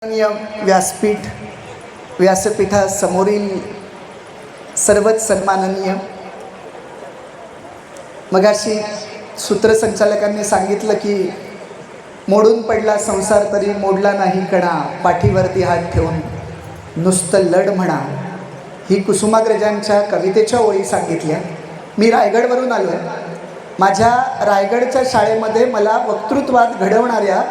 व्यासपीठ व्यासपीठासमोरील सर्वच सन्माननीय, मगाशी सूत्रसंचालकांनी सांगितलं की मोडून पडला संसार तरी मोडला नाही कणा, पाठीवरती हात ठेवून नुसतं लढ म्हणा, ही कुसुमाग्रजांच्या कवितेच्या ओळी सांगितल्या. मी रायगडवरून आलो आहे. माझ्या रायगडच्या शाळेमध्ये मला वक्तृत्वात घडवणाऱ्या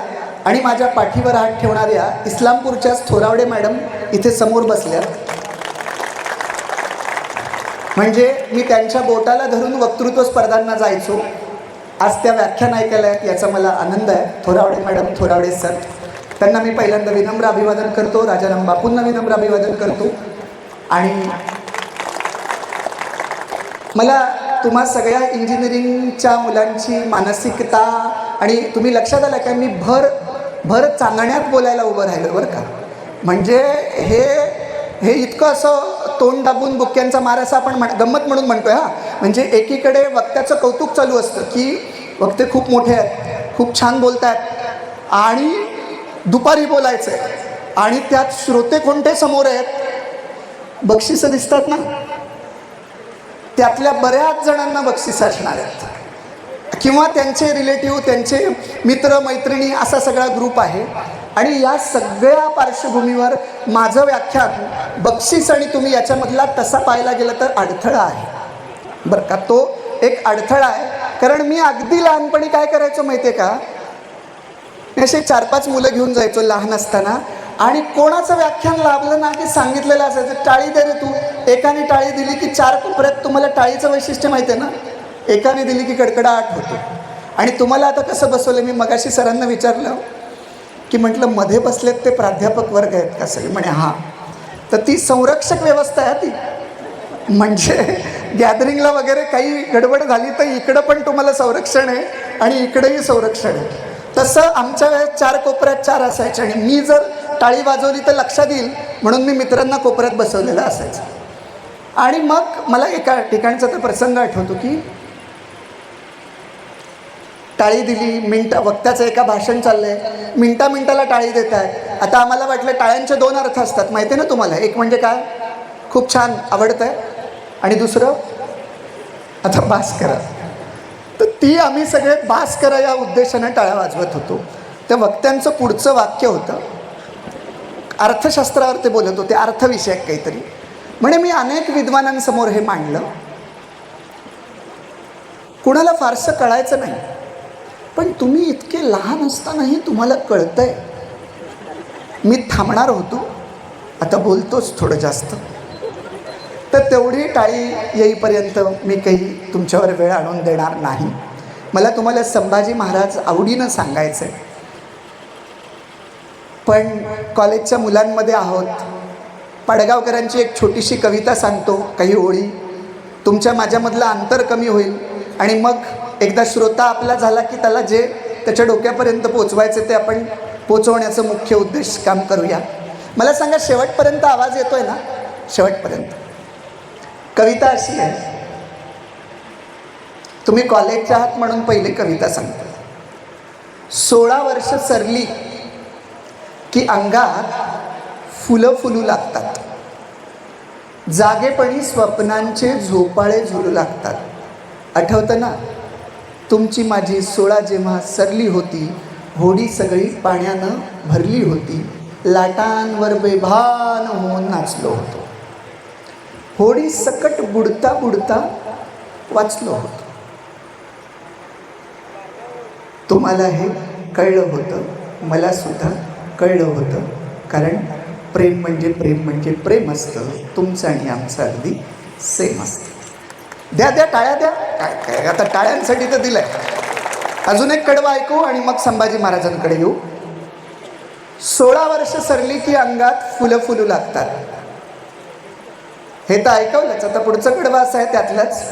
आणि माझ्या पाठीवर हात ठेवणाऱ्या इस्लामपूरच्याच थोरावडे मॅडम इथे समोर बसल्या. म्हणजे मी त्यांच्या बोटाला धरून वक्तृत्व स्पर्धांना जायचो. आज त्या व्याख्यान ऐकायला आहेत याचा मला आनंद आहे. थोरावडे मॅडम, थोरावडे सर, त्यांना मी पहिल्यांदा विनम्र अभिवादन करतो. राजाराम बापूंना विनम्र अभिवादन करतो. आणि मला तुम्हा सगळ्या इंजिनिअरिंगच्या मुलांची मानसिकता, आणि तुम्ही लक्षात आलं का, मी भर चांगण्यात बोलायला उभं राहिलो बरं का. म्हणजे हे इतकं असं तोंड दाबून बुक्क्यांचा मार असं आपण गंमत म्हणून म्हणतोय. म्हणजे एकीकडे वक्त्याचं कौतुक चालू असतं की वक्ते खूप मोठे आहेत, खूप छान बोलत आहेत, आणि दुपारी बोलायचं आहे, आणि त्यात श्रोते कोणते समोर आहेत, बक्षिसं दिसतात ना, त्यातल्या बऱ्याच जणांना बक्षीस असणार आहेत, किंवा त्यांचे रिलेटिव्ह, त्यांचे मित्र मैत्रिणी, असा सगळा ग्रुप आहे. आणि या सगळ्या पार्श्वभूमीवर माझं व्याख्यान बक्षीस आणि तुम्ही याच्यामधला तसा पाहायला गेलं तर अडथळा आहे बरं का. तो एक अडथळा आहे. कारण मी अगदी लहानपणी काय करायचो माहिती आहे का, असे 4-5 मुलं घेऊन जायचो लहान असताना, आणि कोणाचं व्याख्यान लाभलं ना की सांगितलेलं असायचं, टाळी दे रे तू. एकाने टाळी दिली की 4 कोपऱ्यात, तुम्हाला टाळीचं वैशिष्ट्य माहिती आहे ना, एकाने दिली की कडकडाट होतो. आणि तुम्हाला आता कसं बसवलं, मी मगाशी सरांना विचारलं की म्हटलं मध्ये बसलेत ते प्राध्यापक वर्ग आहेत का सगळे, म्हणे हां. तर ती संरक्षक व्यवस्था आहे ती. म्हणजे गॅदरिंगला वगैरे काही गडबड झाली तर इकडं पण तुम्हाला संरक्षण आहे आणि इकडेही संरक्षण आहे. तसं आमच्या वेळेस 4 कोपऱ्यात 4 असायचे, आणि मी जर टाळी वाजवली तर लक्षात येईल म्हणून मी मित्रांना कोपऱ्यात बसवलेलं असायचं. आणि मग मला एका ठिकाणचा तर प्रसंग आठवतो की टाळी दिली, वक्त्याचं एका भाषण चाललंय, मिनिटाला टाळी देत आहेत. आता आम्हाला वाटलं टाळ्यांचे 2 अर्थ असतात, माहिती आहे ना तुम्हाला. एक म्हणजे काय, खूप छान आवडतं आहे, आणि दुसरं आता बास करा. तर ती आम्ही सगळे बास करा या उद्देशाने टाळ्या वाजवत होतो. त्या वक्त्यांचं पुढचं वाक्य होतं, अर्थशास्त्रावर ते बोलत होते, अर्थविषयक काहीतरी. म्हणे मी अनेक विद्वानांसमोर हे मांडलं, कुणाला फारसं कळायचं नाही, पण तुम्ही इतके लहान असतानाही तुम्हाला कळतंय. मी थांबणार होतो, आता बोलतोच थोडं जास्त. तर तेवढी टाळी येईपर्यंत मी काही तुमच्यावर वेळ आणून देणार नाही. मला तुम्हाला संभाजी महाराज आवडीनं सांगायचं आहे, पण कॉलेजच्या मुलांमध्ये आहोत. पाडगावकरांची एक छोटीशी कविता सांगतो, काही ओळी. तुमच्या माझ्यामधलं अंतर कमी होईल, आणि मग एकदा श्रोता आपला झाला की त्याला जे त्याच्या डोक्यापर्यंत पोचवायचं ते आपण पोचवण्याचं मुख्य उद्देश काम करूया. मला सांगा, शेवटपर्यंत आवाज येतोय ना? शेवटपर्यंत. कविता अशी आहे, तुम्ही कॉलेजच्या आहात म्हणून पहिली कविता सांगतो. 16 वर्ष सरली की अंगात फुलं फुलू लागतात, जागेपणी स्वप्नांचे झोपाळे झुलू लागतात. आठवतं ना, तुमची माझी 16 जेव्हा सरली होती, होडी सगळी पाण्यानं भरली होती, लाटांवर बेभान होऊन नाचलो होतो, होडी सकट बुडता बुडता वाचलो होतो. तुम्हाला हे कळलं होतं, मला सुद्धा कळलं होतं, कारण प्रेम म्हणजे प्रेम असतं. तुमचं आणि आमचं अगदी सेम असतं. द्या टाळ्या द्या. काय आता टाळ्यांसाठी तर दिलंय. अजून एक कडवं ऐकू आणि मग संभाजी महाराजांकडे येऊ. 16 वर्ष सरली की अंगात फुलं फुलू लागतात. हे तर ऐकवलंच. आता पुढचं कडवं असं आहे त्यातलंच.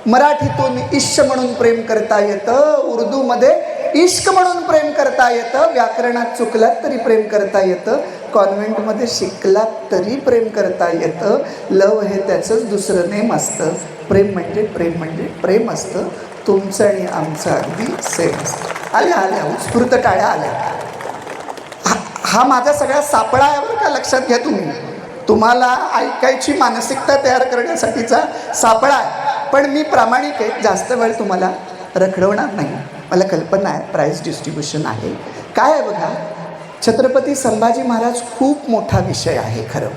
मराठीतून इश्क म्हणून प्रेम करता येतं, उर्दूमध्ये इश्क म्हणून प्रेम करता येतं, व्याकरणात चुकलात तरी प्रेम करता येतं, कॉन्व्हेंटमध्ये शिकलात तरी प्रेम करता येतं. लव हे त्याचंच दुसरं नेम असतं. प्रेम म्हणजे प्रेम असतं. तुमचं आणि आमचं अगदी सेम असतं. आल्या उत्स्फूर्त टाळ्या आल्या. हा माझा सगळा सापळा आहे बरं का, लक्षात घ्या तुम्ही. तुम्हाला ऐकायची मानसिकता तयार करण्यासाठीचा सापळा आहे. पण मी प्रामाणिक आहे, जास्त वेळ तुम्हाला रखडवणार नाही. मला कल्पना आहे प्राईज डिस्ट्रीब्युशन आहे. काय आहे बघा, छत्रपती संभाजी महाराज खूप मोठा विषय आहे खरं.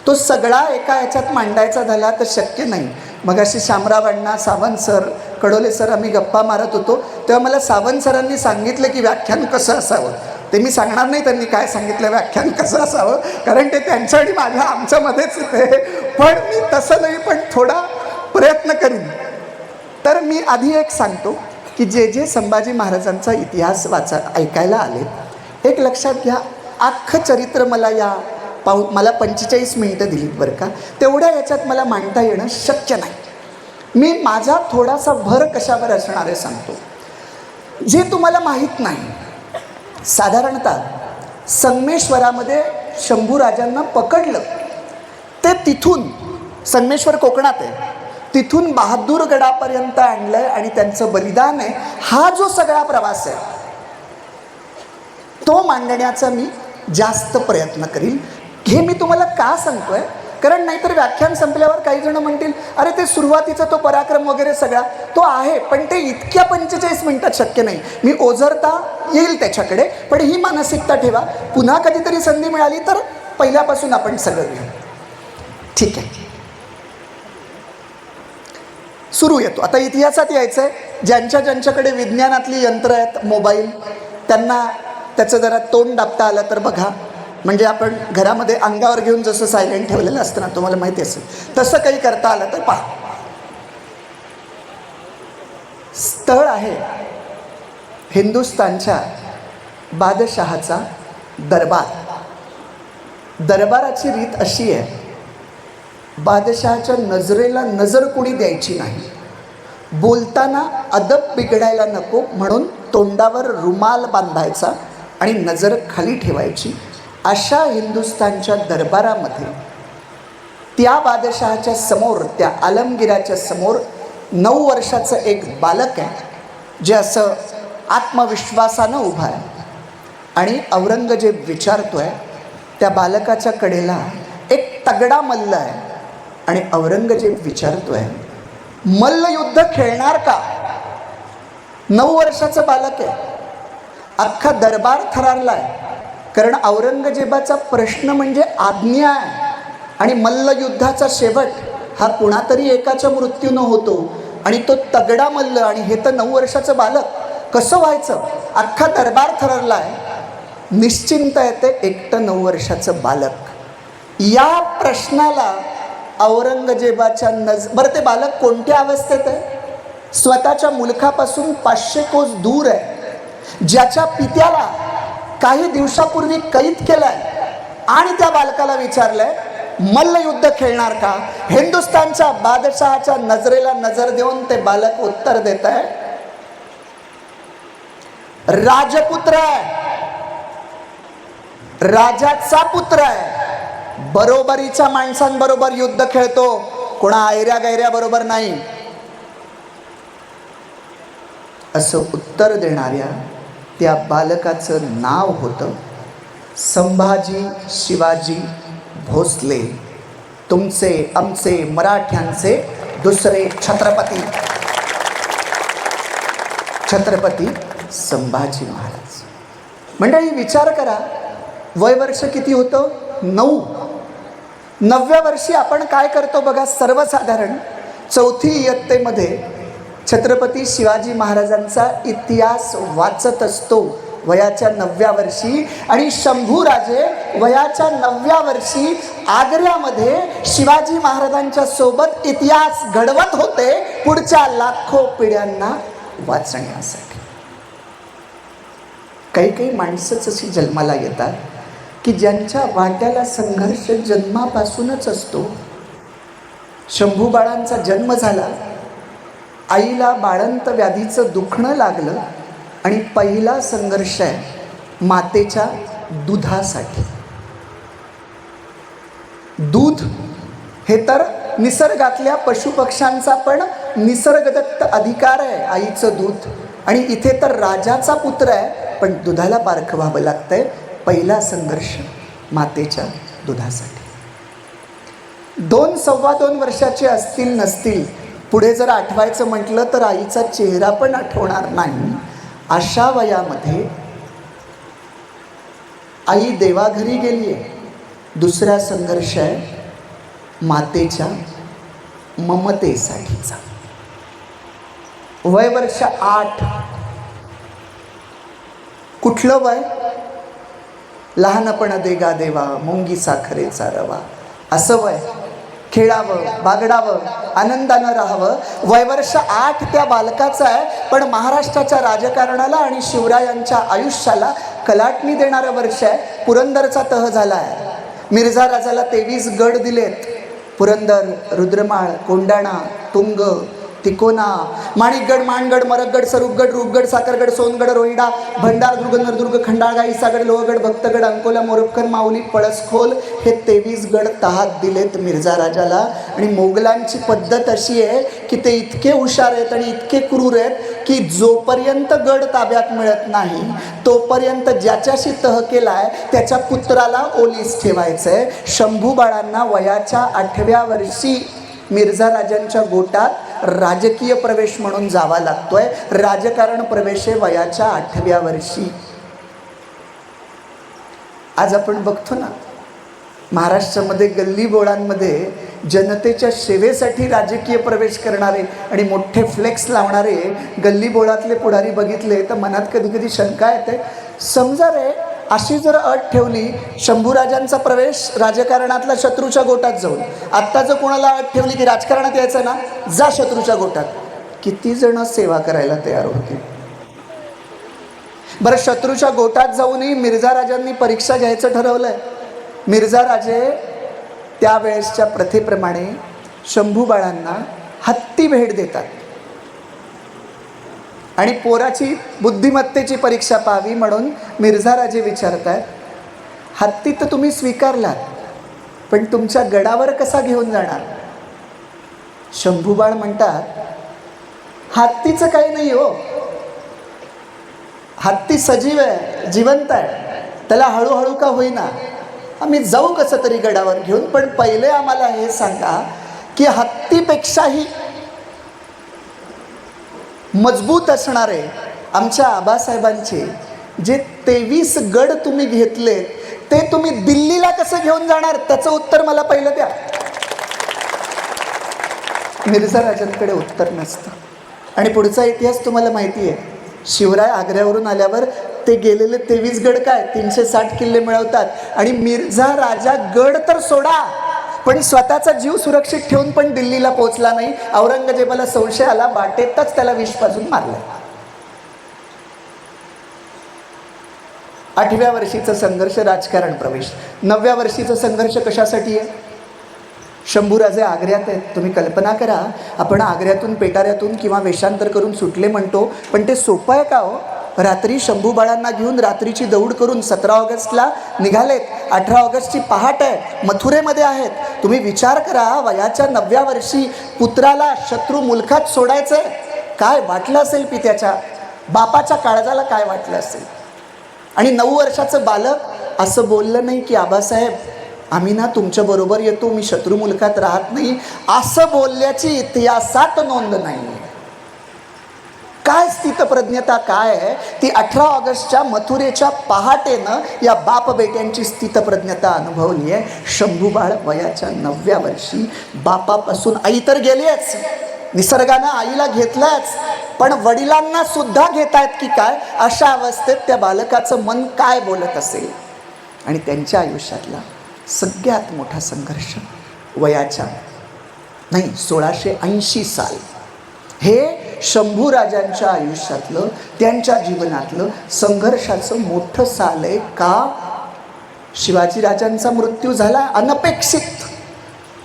तो सगळा एका ह्याच्यात मांडायचा झाला तर शक्य नाही. मगाशी शामराव अण्णा, सावंत सर, कडोले सर आम्ही गप्पा मारत होतो तेव्हा मला सावंत सरांनी सांगितलं की व्याख्यान कसं असावं. ते मी सांगणार नाही त्यांनी काय सांगितलं व्याख्यान कसं असावं, कारण ते त्यांच्या आणि माझ्या आमच्यामध्येच येते. पण मी तसं नाही, पण थोडा प्रयत्न करीन. तर मी आधी एक सांगतो की जे जे संभाजी महाराजांचा इतिहास ऐकायला आले, एक लक्षात घ्या, अख्खं चरित्र मला 45 मिनिटं दिलीत बरं का. तेवढ्या याच्यात मला मांडता येणं शक्य नाही. मी माझा थोडासा भर कशावर असणार आहे सांगतो. जे तुम्हाला माहीत नाही, साधारणतः संगमेश्वरामध्ये शंभूराजांना पकडलं, ते तिथून, संगमेश्वर कोकणात आहे, तिथून बहादूरगडापर्यंत आणलं आणि त्यांचं बलिदान आहे. हा जो सगळा प्रवास आहे तो मांडण्याचा मी जास्त प्रयत्न करीन. हे मी तुम्हाला का सांगतोय, कारण नाहीतर व्याख्यान संपल्यावर काही जण म्हणतील अरे ते सुरुवातीचा तो पराक्रम वगैरे सगळा तो आहे, पण ते इतक्या 45 मिनिटात शक्य नाही. मी ओझरता येईल त्याच्याकडे, पण ही मानसिकता ठेवा. पुन्हा कधीतरी संधी मिळाली तर पहिल्यापासून आपण सगळं घेऊ. ठीक आहे, सुरू येतो. आता इतिहासात यायचं आहे. ज्यांच्याकडे विज्ञानातली यंत्र आहेत, मोबाईल, त्यांना त्याचं जरा तोंड दाबता आलं तर बघा. म्हणजे आपण घरामध्ये अंगावर घेऊन जसं सायलेंट ठेवलेलं असतं ना, तुम्हाला माहिती असेल, तसं काही करता आलं तर पहा. स्थळ आहे हिंदुस्थानच्या बादशहाचा दरबार. दरबाराची रीत अशी आहे, बादशहाच्या नजरेला नजर कोणी द्यायची नाही. बोलताना अदब बिघडायला नको म्हणून तोंडावर रुमाल बांधायचा आणि नजर खाली ठेवायची. अशा हिंदुस्थानच्या दरबारामध्ये त्या बादशहाच्या समोर, त्या आलमगिराच्या समोर 9 वर्षाचं एक बालक आहे, जे असं आत्मविश्वासानं उभा आहे. आणि औरंगजेब विचारतोय, त्या बालकाच्या कडेला एक तगडा मल्ल आहे. आणि औरंगजेब विचारतोय, मल्लयुद्ध खेळणार का? 9 वर्षाचं बालक आहे. अख्खा दरबार थरारलाय, कारण औरंगजेबाचा प्रश्न म्हणजे आज्ञा आहे. आणि मल्लयुद्धाचा शेवट हा कुणातरी एकाच्या मृत्यूनं होतो, आणि तो तगडा मल्ल, आणि हे तर 9 वर्षाचं बालक, कसं व्हायचं? अख्खा दरबार थररलाय. निश्चिंत आहे ते एकटं 9 वर्षाचं बालक. या प्रश्नाला औरंगजेबाच्या बरं, ते बालक कोणत्या अवस्थेत आहे? स्वतःच्या मुलखापासून 500 कोस दूर आहे. ज्याच्या पित्याला काही दिवसापूर्वी कैद केलंय, आणि त्या बालकाला विचारलंय मल्लयुद्ध खेळणार का? हिंदुस्थानच्या बादशहाच्या नजरेला नजर देऊन ते बालक उत्तर देत आहे, राजपुत्र आहे, राजाचा पुत्र आहे, बरोबरीच्या माणसांबरोबर युद्ध खेळतो, कोणा ऐऱ्या गैऱ्या बरोबर नाही. असं उत्तर देणाऱ्या त्या बालकाचं नाव होतं संभाजी शिवाजी भोसले, तुमचे आमचे मराठ्यांचे दुसरे छत्रपती, छत्रपती संभाजी महाराज. मंडळी विचार करा, वय वर्ष किती होतं? 9. 9व्या वर्षी आपण काय करतो बघा. सर्वसाधारण 4थी इयत्तेमध्ये छत्रपती शिवाजी महाराजांचा इतिहास वाचत असतो वयाच्या 9व्या वर्षी. आणि शंभूराजे वयाच्या 9व्या वर्षी आग्र्यामध्ये शिवाजी महाराजांच्या सोबत इतिहास घडवत होते पुढच्या लाखो पिढ्यांना वाचण्यासाठी. काही काही माणसंच अशी जन्माला येतात की ज्यांच्या वाट्याला संघर्ष जन्मापासूनच असतो. शंभू बाळांचा जन्म झाला, आईला बाळंत व्याधीचं दुखणं लागलं, आणि पहिला संघर्ष आहे मातेच्या दुधासाठी. दूध हे तर निसर्गातल्या पशुपक्ष्यांचा पण निसर्गदत्त अधिकार आहे, आईचं दूध. आणि इथे तर राजाचा पुत्र आहे, पण दुधाला पारखं व्हावं लागतंय. पहिला संघर्ष मातेच्या दुधासाठी. 2-2.25 वर्षाचे असतील नसतील, पुढे जर आठवायचं म्हटलं तर आईचा चेहरा पण आठवणार नाही. अशा वयामध्ये आई देवाघरी गेली आहे. दुसरा संघर्ष आहे मातेच्या ममतेसाठीचा. वय वर्ष 8. कुठलं वय? लहानपण देगा देवा मुंगी साखरेचा रवा, असं वय. खेळावं, बागडावं, आनंदानं राहावं. वयवर्ष 8 त्या बालकाचं आहे, पण महाराष्ट्राच्या राजकारणाला आणि शिवरायांच्या आयुष्याला कलाटणी देणारं वर्ष आहे. पुरंदरचा तह झाला आहे. मिर्झा राजाला 23 गड दिलेत. पुरंदर, रुद्रमाळ, कोंडाणा, तुंग, तिकोना, माणिकगड, मानगड, मरकगड, सरूपगड, रूपगड, साखरगड, सोनगड, रोहिडा, भंडार, दुर्ग, नरदुर्ग, खंडाळगा, इसागड, लोहगड, भक्तगड, अंकोला, मोरपखन, माऊली, पळसखोल हे 23 गड तहात दिलेत मिर्झा राजाला. आणि मोगलांची पद्धत अशी आहे की ते इतके हुशार आहेत आणि इतके क्रूर आहेत की जोपर्यंत गड ताब्यात मिळत नाही तोपर्यंत ज्याच्याशी तह केलाय त्याच्या पुत्राला ओलीस ठेवायचंय. शंभू बाळांना वयाच्या 8व्या वर्षी मिर्झा राजांच्या गोटात राजकीय प्रवेश म्हणून जावा लागतोय. राजकारण प्रवेश आहे वयाच्या 8व्या वर्षी. आज आपण बघतो ना, महाराष्ट्रामध्ये गल्ली बोळांमध्ये जनतेच्या सेवेसाठी राजकीय प्रवेश करणारे आणि मोठे फ्लेक्स लावणारे गल्ली बोळातले पुढारी बघितले तर मनात कधी कधी शंका येते. समजा रे, अशी जर अट ठेवली शंभूराजांचा प्रवेश राजकारणातला शत्रूच्या गोटात जाऊन, आत्ता जर कोणाला अट ठेवली की राजकारणात यायचं ना, जा शत्रूच्या गोटात, किती जण सेवा करायला तयार होते? बरं, शत्रूच्या गोटात जाऊनही मिर्झा राजांनी परीक्षा घ्यायचं ठरवलंय. मिर्झा राजे त्यावेळेसच्या प्रथेप्रमाणे शंभू बाळांना हत्ती भेट देतात आणि पोराची बुद्धिमत्तेची परीक्षा पाहावी म्हणून मिर्झा राजे विचारतात, हत्ती तर तुम्ही स्वीकारलात, पण तुमच्या गडावर कसा घेऊन जाणार? शंभूबाळ म्हणतात, हत्तीचं काही नाही हो, हत्ती सजीव आहे, जिवंत आहे, त्याला हळूहळू का होईना आम्ही जाऊ कसं तरी गडावर घेऊन, पण पहिले आम्हाला हे सांगा की हत्तीपेक्षाही मजबूत असणारे आमच्या आबासाहेबांचे जे 23 गड तुम्ही घेतले ते तुम्ही दिल्लीला कसं घेऊन जाणार? त्याचं उत्तर मला पहिलं द्या. मिर्झा राजांकडे उत्तर नसतं. आणि पुढचा इतिहास तुम्हाला माहिती आहे. शिवराय आग्र्यावरून आल्यावर ते गेलेले 23 गड काय 360 किल्ले मिळवतात आणि मिर्झा राजा गड तर सोडा, पण स्वतःचा जीव सुरक्षित ठेवून पण दिल्लीला पोहोचला नाही. औरंगजेबाला संशय आला, बाटेतच त्याला विष पाजून मारलं. 8व्या वर्षीचा संघर्ष राजकारण प्रवेश. 9व्या वर्षीचा संघर्ष कशासाठी आहे? शंभूराजे आग्र्यात आहेत. तुम्ही कल्पना करा, आपण आग्र्यातून पेटाऱ्यातून किंवा वेषांतर करून सुटले म्हणतो, पण ते सोपं आहे का हो? रात्री शंभू बाळांना घेऊन रात्रीची दौड करून 17 ऑगस्टला निघालेत. 18 ऑगस्टची पहाट आहे, मथुरेमध्ये आहेत. तुम्ही विचार करा, वयाच्या 9व्या वर्षी पुत्राला शत्रू मुलखात सोडायचंय, काय वाटलं असेल पित्याच्या बापाच्या काळजाला, काय वाटलं असेल? आणि 9 वर्षाचं बालक असं बोललं नाही की आबासाहेब आम्ही ना तुमच्याबरोबर येतो, मी शत्रू मुलखात राहत नाही, असं बोलल्याची इतिहासात नोंद नाही. काय स्थितप्रज्ञता काय आहे ती 18 ऑगस्टच्या मथुरेच्या पहाटेनं या बाप बेट्यांची स्थितप्रज्ञता अनुभवली आहे. शंभूबाळ वयाच्या 9व्या वर्षी बापापासून, आई तर गेलीच, निसर्गानं आईला घेतलंच, पण वडिलांना सुद्धा घेतायत की काय, अशा अवस्थेत त्या बालकाचं मन काय बोलत असेल? आणि त्यांच्या आयुष्यातला सगळ्यात मोठा संघर्ष वयाच्या 1680 साल हे शंभू राजांच्या आयुष्यातलं, त्यांच्या जीवनातलं संघर्षाचं मोठं साल आहे. का? शिवाजी राजांचा मृत्यू झाला अनपेक्षित.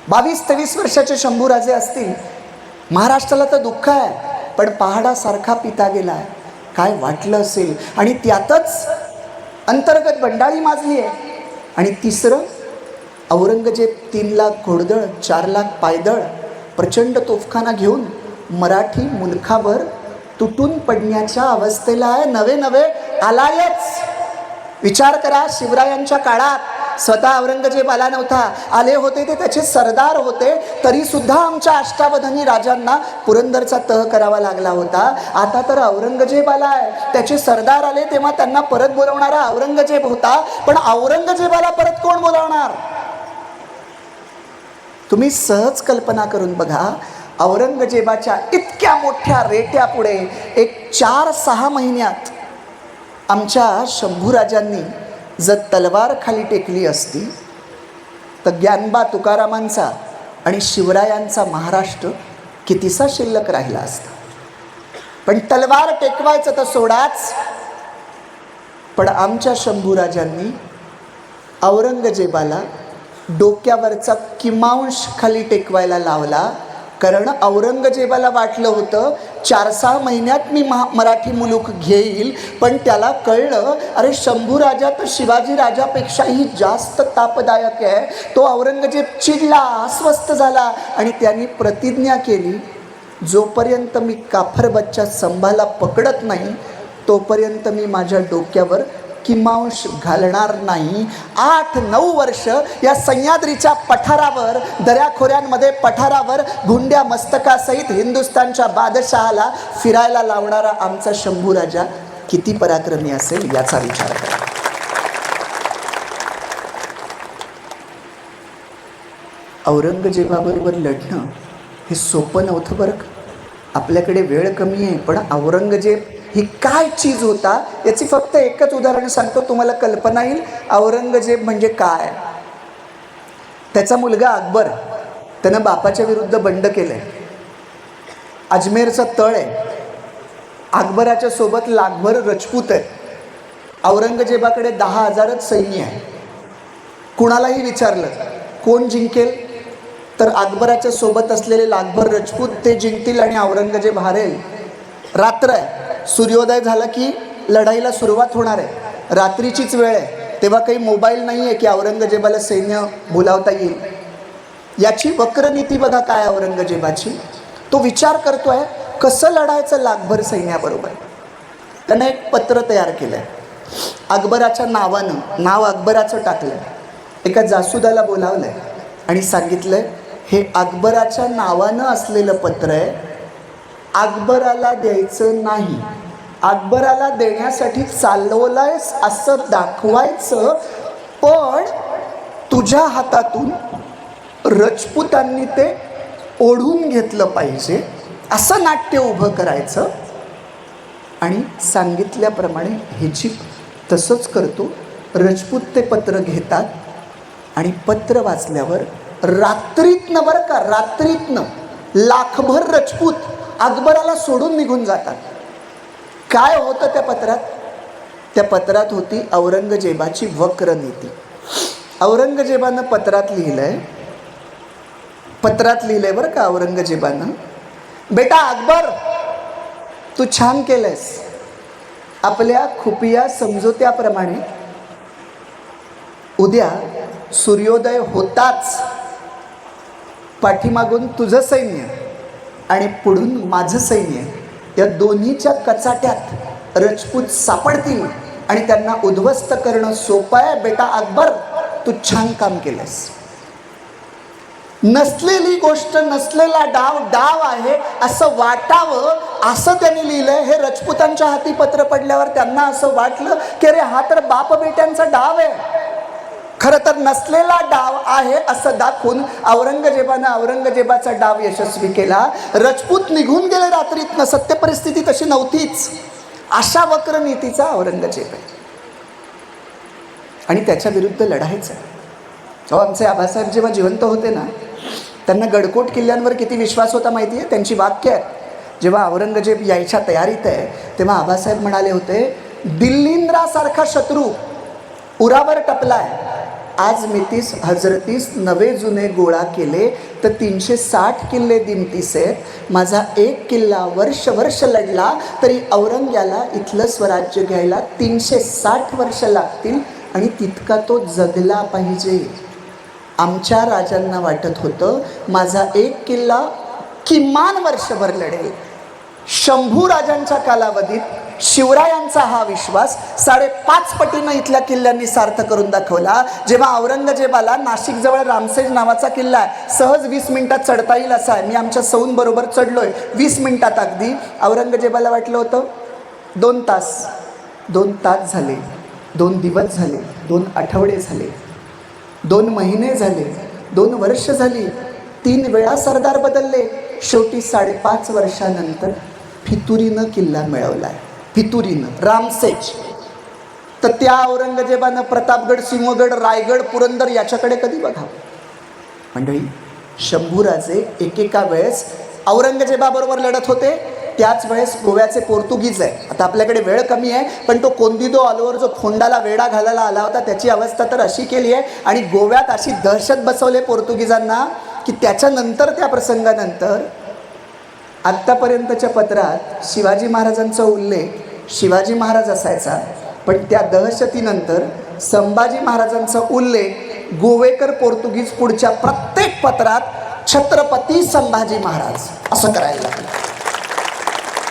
22-23 वर्षाचे शंभूराजे असतील. महाराष्ट्राला तर दुःख आहे, पण पहाडासारखा पिता गेला आहे, काय वाटलं असेल? आणि त्यातच अंतर्गत बंडाळी माजली आहे. आणि तिसरं, औरंगजेब 3 लाख घोडदळ, 4 लाख पायदळ, प्रचंड तोफखाना घेऊन मराठी मुलखावर तुटून पडण्याच्या अवस्थेला आहे. नवे आलायच. विचार करा, शिवरायांच्या काळात स्वतः औरंगजेब आला नव्हता, आले होते ते त्याचे सरदार होते, तरी सुद्धा आमच्या अष्टावधानी राजांना पुरंदरचा तह करावा लागला होता. आता तर औरंगजेब आलाय, त्याचे सरदार आले तेव्हा त्यांना परत बोलवणारा औरंगजेब होता, पण औरंगजेबाला परत कोण बोलावणार? तुम्ही सहज कल्पना करून बघा, औरंगजेबाच्या इतक्या मोठ्या रेट्यापुढे एक 4-6 महिन्यात आमच्या शंभूराजांनी जर तलवार खाली टेकली असती तर ज्ञानबा तुकारामांचा आणि शिवरायांचा महाराष्ट्र कितीसा शिल्लक राहिला असता. पण तलवार टेकवायचं तर सोडाच, पण आमच्या शंभूराजांनी औरंगजेबाला डोक्यावरचा किमांश खाली टेकवायला लावला. कारण औरंगजेबाला वाटलं होतं 4-6 महिन्यात मी मराठी मुलूक घेईल, पण त्याला कळलं अरे शंभूराजा तर शिवाजी राजापेक्षाही जास्त तापदायक आहे. तो औरंगजेब चिडला, अस्वस्थ झाला आणि त्यांनी प्रतिज्ञा केली, जोपर्यंत मी काफर बच्चा संभाला पकडत नाही तोपर्यंत मी माझ्या डोक्यावर किमांश घालणार नाही. 8-9 वर्ष या सह्याद्रीच्या पठारावर, दऱ्याखोऱ्यांमध्ये पठारावर गुंड्या मस्तकासहित हिंदुस्थानच्या बादशहाला फिरायला लावणारा आमचा शंभूराजा किती पराक्रमी असेल याचा विचार करा. औरंगजेबाबरोबर लढणं हे सोपं नव्हतं बरं का. आपल्याकडे वेळ कमी आहे, पण औरंगजेब ही काय चीज होता याची फक्त एकच उदाहरण सांगतो, तुम्हाला कल्पना येईल औरंगजेब म्हणजे काय. त्याचा मुलगा अकबर, त्यानं बापाच्या विरुद्ध बंड केलंय. अजमेरचं तळ आहे, अकबराच्या सोबत लाखभर राजपूत आहेत. औरंगजेबाकडे 10,000च सैन्य आहे. कुणालाही विचारलं कोण जिंकेल तर अकबराच्या सोबत असलेले लाखभर राजपूत ते जिंकतील आणि औरंगजेब हारेल. रात्र आहे, सूर्योदय झाला की लढाईला सुरुवात होणार आहे, रात्रीचीच वेळ आहे, तेव्हा काही मोबाईल नाही आहे की औरंगजेबाला सैन्य बोलावता येईल. याची वक्रनीती बघा काय औरंगजेबाची. तो विचार करतोय कसं लढायचं लाखभर सैन्याबरोबर. त्यानं एक पत्र तयार केलं आहे, अकबराच्या नावानं, नाव अकबराचं टाकलं, एका जासुदाला बोलावलं आहे आणि सांगितलं हे अकबराच्या नावानं असलेलं पत्र आहे, अकबराला द्यायचं नाही, अकबराला देण्यासाठी चालवलंयस असं दाखवायचं, पण तुझ्या हातातून राजपुतांनी ते ओढून घेतलं पाहिजे असं नाट्य उभं करायचं. आणि सांगितल्याप्रमाणे हे तसंच करतो. राजपूत ते पत्र घेतात आणि पत्र वाचल्यावर रात्रीतनं बरं का, रात्रीतनं लाखभर राजपूत अकबराला सोडून निघून जातात. काय होतं त्या पत्रात? त्या पत्रात होती औरंगजेबाची वक्रनीती. औरंगजेबानं पत्रात लिहिलंय बरं का, औरंगजेबानं, बेटा अकबर तू छान केलंयस, आपल्या खुफिया समजोत्याप्रमाणे उद्या सूर्योदय होताच पाठीमागून तुझं सैन्य आणि पुढून माझं सैन्य, या दोन्हीच्या कचाट्यात राजपूत सापडतील आणि त्यांना उद्ध्वस्त करणं सोपं आहे. बेटा अकबर तू छान काम केलंस. नसलेली गोष्ट, नसलेला डाव आहे असं वाटावं असं त्यांनी लिहिलंय. हे राजपुतांच्या हाती पत्र पडल्यावर त्यांना असं वाटलं की अरे हा तर बाप बेट्यांचा डाव आहे. खरं तर नसलेला डाव आहे असं दाखवून औरंगजेबाचा डाव यशस्वी केला. राजपूत निघून गेले रात्रीतनं, सत्य परिस्थिती तशी नव्हतीच. अशा वक्रनीतीचा औरंगजेब आहे आणि त्याच्या विरुद्ध लढायचं. आमचे आबासाहेब जेव्हा जिवंत होते ना, त्यांना गडकोट किल्ल्यांवर किती विश्वास होता माहिती आहे? त्यांची वाक्य आहेत. जेव्हा औरंगजेब यायच्या तयारीत आहे तेव्हा आबासाहेब म्हणाले होते, दिल्लींद्रासारखा शत्रू उरावर टपलाय, आज मितीस हजरतीस नवे जुने गोळा केले तर 360 किल्ले दिमतीस आहेत. माझा 1 किल्ला वर्ष लढला तरी औरंग्याला इथलं स्वराज्य घ्यायला 360 वर्ष लागतील आणि तितका तो जगला पाहिजे. आमच्या राजांना वाटत होतं माझा 1 किल्ला किमान वर्षभर लढेल. शंभू राजांच्या कालावधीत शिवरायांचा हा विश्वास 5.5 पटीनं इथल्या किल्ल्यांनी सार्थ करून दाखवला. जेव्हा औरंगजेबाला नाशिकजवळ रामसेज नावाचा किल्ला आहे, सहज 20 मिनिटात चढता येईल असा आहे, मी आमच्या सौंबरोबर चढलोय 20 मिनिटात अगदी. औरंगजेबाला वाटलं होतं 2 तास, 2 तास झाले, 2 दिवस झाले, 2 आठवडे झाले, 2 महिने झाले, 2 वर्ष झाली, 3 वेळा सरदार बदलले, शेवटी 5.5 वर्षानंतर फितुरीनं किल्ला मिळवलाय. फितुरीनं रामसेज. तर त्या औरंगजेबानं प्रतापगड, सिंहगड, रायगड, पुरंदर याच्याकडे कधी बघावं? मंडळी, शंभूराजे एकेका वेळेस औरंगजेबाबरोबर लढत होते, त्याच वेळेस गोव्याचे पोर्तुगीज आहे. आता आपल्याकडे वेळ कमी आहे, पण तो कोंदिदो आलोवर जो फोंडाला वेढा घालायला आला होता त्याची अवस्था तर अशी केली आहे आणि गोव्यात अशी दहशत बसवले पोर्तुगीजांना की त्याच्यानंतर, त्या प्रसंगानंतर आत्तापर्यंतच्या पत्रात शिवाजी महाराजांचा उल्लेख शिवाजी महाराज असायचा, पण त्या दहशतीनंतर संभाजी महाराजांचा उल्लेख गोवेकर पोर्तुगीज पुढच्या प्रत्येक पत्रात छत्रपती संभाजी महाराज असं करायला लागलं.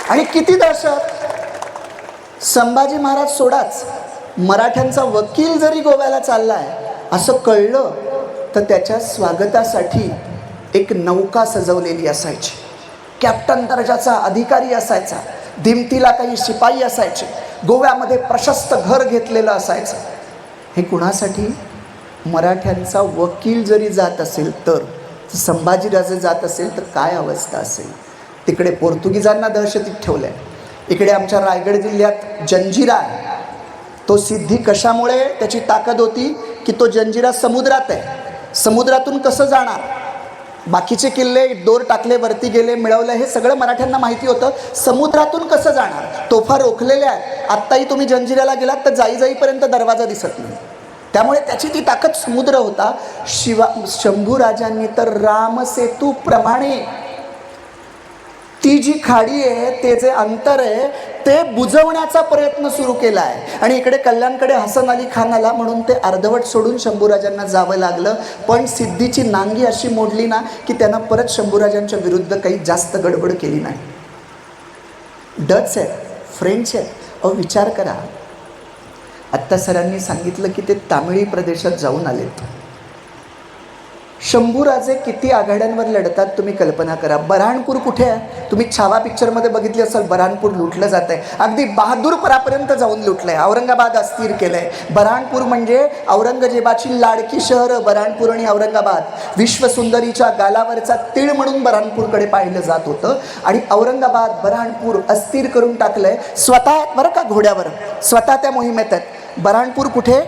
आणि किती दहशत! संभाजी महाराज सोडाच, मराठ्यांचा वकील जरी गोव्याला चाललाय असं कळलं तर त्याच्या स्वागतासाठी एक नौका सजवलेली असायची, कॅप्टन दर्जाचा अधिकारी असायचा, दिमतीला काही शिपाई असायचे, गोव्यामध्ये प्रशस्त घर घेतलेलं असायचं. हे कुणासाठी? मराठ्यांचा वकील जरी जात असेल तर, संभाजीराजे जात असेल तर काय अवस्था असेल. तिकडे पोर्तुगीजांना दहशतीत ठेवलं आहे, इकडे आमच्या रायगड जिल्ह्यात जंजिरा आहे. तो सिद्धी कशामुळे त्याची ताकद होती की तो जंजिरा समुद्रात आहे. समुद्रातून कसं जाणार? बाकीचे किल्ले दोर टाकले, वरती गेले, मिळवलं, हे सगळं मराठ्यांना माहिती होतं. समुद्रातून कसं जाणार? तोफा रोखलेल्या आहेत. आत्ताही तुम्ही जंजिऱ्याला गेलात तर जाईपर्यंत दरवाजा दिसत नाही. त्यामुळे त्याची ती ताकद समुद्र होता. शंभूराजांनी तर रामसेतूप्रमाणे ती जी खाडी आहे, ते जे अंतर आहे, ते बुजवण्याचा प्रयत्न सुरू केला आहे. आणि इकडे कल्याणकडे हसन अली खान आला म्हणून ते अर्धवट सोडून शंभूराजांना जावं लागलं. पण सिद्धीची नांगी अशी मोडली ना की त्यांना परत शंभूराजांच्या विरुद्ध काही जास्त गडबड केली नाही. डच आहेत, फ्रेंच आहेत. अहो विचार करा, आत्ता सरांनी सांगितलं की ते तामिळी प्रदेशात जाऊन आलेत. शंभूराजे किती आघाड्यांवर लढतात तुम्ही कल्पना करा. बऱ्हाणपूर कुठे आहे? तुम्ही छावा पिक्चरमध्ये बघितली असाल, बऱ्हाणपूर लुटलं जात आहे, अगदी बहादूरपरापर्यंत जाऊन लुटलं आहे. औरंगाबाद अस्थिर केलं आहे. बऱ्हाणपूर म्हणजे औरंगजेबाची लाडकी शहरं, बऱ्हाणपूर आणि औरंगाबाद. विश्वसुंदरीच्या गालावरचा तीळ म्हणून बऱ्हाणपूरकडे पाहिलं जात होतं आणि औरंगाबाद, बऱ्हाणपूर अस्थिर करून टाकलं आहे. स्वतः बरं का, घोड्यावर स्वतः त्या मोहिमेत आहेत. बऱ्हाणपूर कुठे?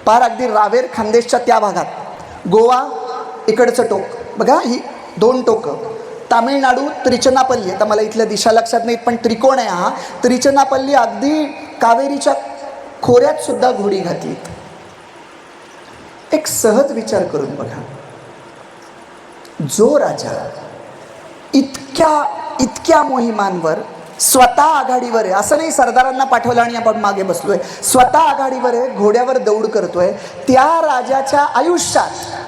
पार अगदी रावेर खानदेशच्या त्या भागात. गोवा इकडचं टोक बघा, ही 2 टोकं. तामिळनाडू त्रिचनापल्ली, आता मला इथल्या दिशा लक्षात नाहीत पण त्रिकोण आहे हा. त्रिचनापल्ली अगदी कावेरीच्या खोऱ्यात सुद्धा घोडी घातली. एक सहज विचार करून बघा, जो राजा इतक्या मोहिमांवर स्वतः आघाडीवर आहे, असं नाही सरदारांना पाठवलं आणि आपण मागे बसलोय, स्वतः आघाडीवर आहे, घोड्यावर दौड करतोय, त्या राजाच्या आयुष्यात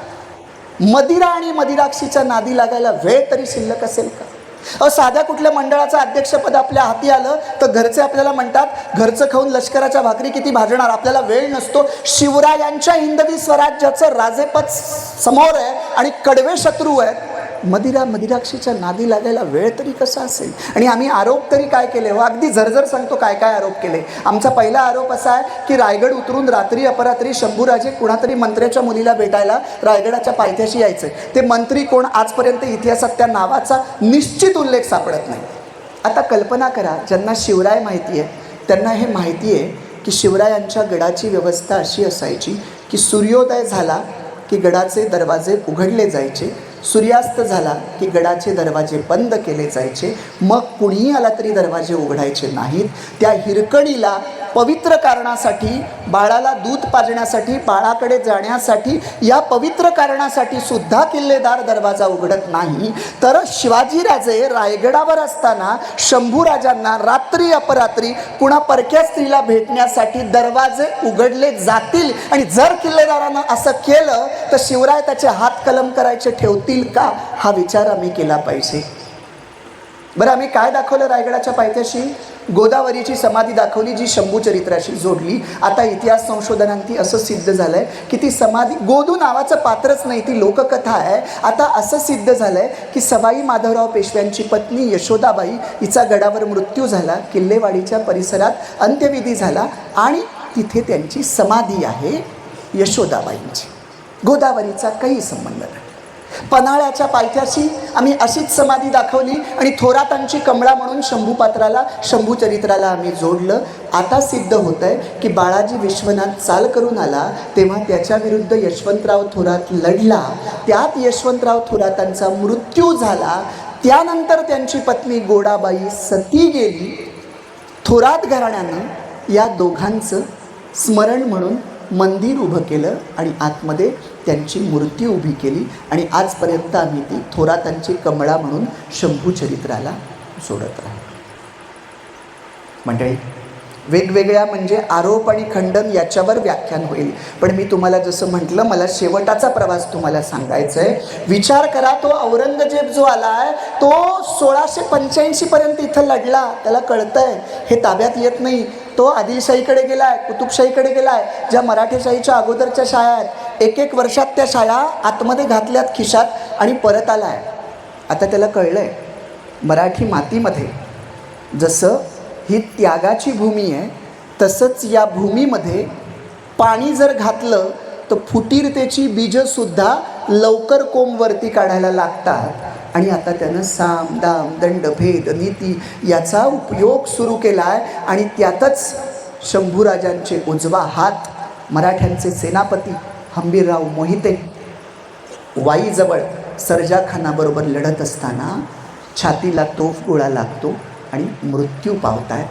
मदिरा आणि मदिराक्षीच्या नादी लागायला वेळ तरी शिल्लक असेल का? साध्या कुठल्या मंडळाचं अध्यक्षपद आपल्या हाती आलं तर घरचे आपल्याला म्हणतात घरचं खाऊन लष्कराच्या भाकरी किती भाजणार, आपल्याला वेळ नसतो. शिवरायांच्या हिंदवी स्वराज्याचं राजेपद समोर आहे आणि कडवे शत्रू आहेत. मदिराक्षीच्या नादी लागायला वेळ तरी कसा असेल? आणि आम्ही आरोप तरी काय केले हो? अगदी झरझर सांगतो काय काय आरोप केले. आमचा पहिला आरोप असा आहे की रायगड उतरून रात्री अपरात्री शंभूराजे कुणातरी मंत्र्याच्या मुलीला भेटायला रायगडाच्या पायथ्याशी यायचे. ते मंत्री कोण आजपर्यंत इतिहासात त्या नावाचा निश्चित उल्लेख सापडत नाही. आता कल्पना करा, ज्यांना शिवराय माहिती आहे त्यांना हे माहिती आहे की शिवरायांच्या गडाची व्यवस्था अशी असायची की सूर्योदय झाला की गडाचे दरवाजे उघडले जायचे, सूर्यास्त झाला की गडाचे दरवाजे बंद केले जायचे. मग कुणीही आला तरी दरवाजे उघडायचे नाहीत. त्या हिरकणीला पवित्र कारणासाठी, बाळाला दूध पाजण्यासाठी, बाळाकडे जाण्यासाठी, या पवित्र कारणासाठी सुद्धा किल्लेदार दरवाजा उघडत नाही. तर शिवाजीराजे रायगडावर असताना शंभूराजांना रात्री अपरात्री कुणा परक्या स्त्रीला भेटण्यासाठी दरवाजे उघडले जातील. आणि जर किल्लेदारानं असं केलं तर शिवराय त्याचे हात कलम करायचे ठेवतील का? हा विचार आम्ही केला पाहिजे. बरं, आम्ही काय दाखवलं रायगडाच्या पायथ्याशी? गोदावरीची समाधी दाखवली, जी शंभू चरित्राशी जोडली. आता इतिहास संशोधनांती असं सिद्ध झालंय की ती समाधी गोदू नावाचं पात्रच नाही, ती लोककथा आहे. आता असं सिद्ध झालंय की सवाई माधवराव पेशव्यांची पत्नी यशोदाबाई हिचा गडावर मृत्यू झाला, किल्लेवाडीच्या परिसरात अंत्यविधी झाला आणि तिथे त्यांची समाधी आहे यशोदाबाईंची. गोदावरीचा काही संबंध नाही. पन्हाळ्याच्या पायथ्याशी आम्ही अशीच समाधी दाखवली आणि थोरातांची कमळा म्हणून शंभूपात्राला, शंभू चरित्राला आम्ही जोडलं. आता सिद्ध होत आहे की बाळाजी विश्वनाथ चाल करून आला तेव्हा त्याच्या विरुद्ध यशवंतराव थोरात लढला, त्यात यशवंतराव थोरातांचा मृत्यू झाला. त्यानंतर त्यांची पत्नी गोडाबाई सती गेली. थोरात घराण्यानं या दोघांचं स्मरण म्हणून मंदिर उभं केलं आणि आतमध्ये त्यांची मूर्ती उभी केली आणि आजपर्यंत आम्ही ती थोरातांची कमळा म्हणून शंभू चरित्राला जोडत राहतो. मंडळी, वेगवेगळ्या म्हणजे आरोप आणि खंडन याच्यावर व्याख्यान होईल, पण मी तुम्हाला जसं म्हटलं, मला शेवटाचा प्रवास तुम्हाला सांगायचा आहे. विचार करा, तो औरंगजेब जो आला आहे तो 1685 पर्यंत इथं लढला. त्याला कळतंय हे ताब्यात येत नाही. तो आदिलशाहीकडे गेला आहे, कुतुबशाहीकडे गेला आहे. ज्या मराठेशाहीच्या अगोदरच्या शाळा आहेत, एक एक वर्षात त्या शाळा आतमध्ये घातल्यात खिशात आणि परत आला आहे. आता त्याला कळलं आहे मराठी मातीमध्ये जसं ही त्यागाची भूमी आहे, तसंच या भूमीमध्ये पाणी जर घातलं तर फुटीरतेची बीजंसुद्धा लवकर कोंबवरती काढायला लागतात. आणि आता त्यानं साम दाम दंड भेद नीती याचा उपयोग सुरू केला आहे आणि त्यातच शंभूराजांचे उजवा हात मराठ्यांचे सेनापती हंबीरराव मोहिते वाईजवळ सर्जाखानाबरोबर लढत असताना छातीला तोफ गोळा लागतो आणि मृत्यू पावताय.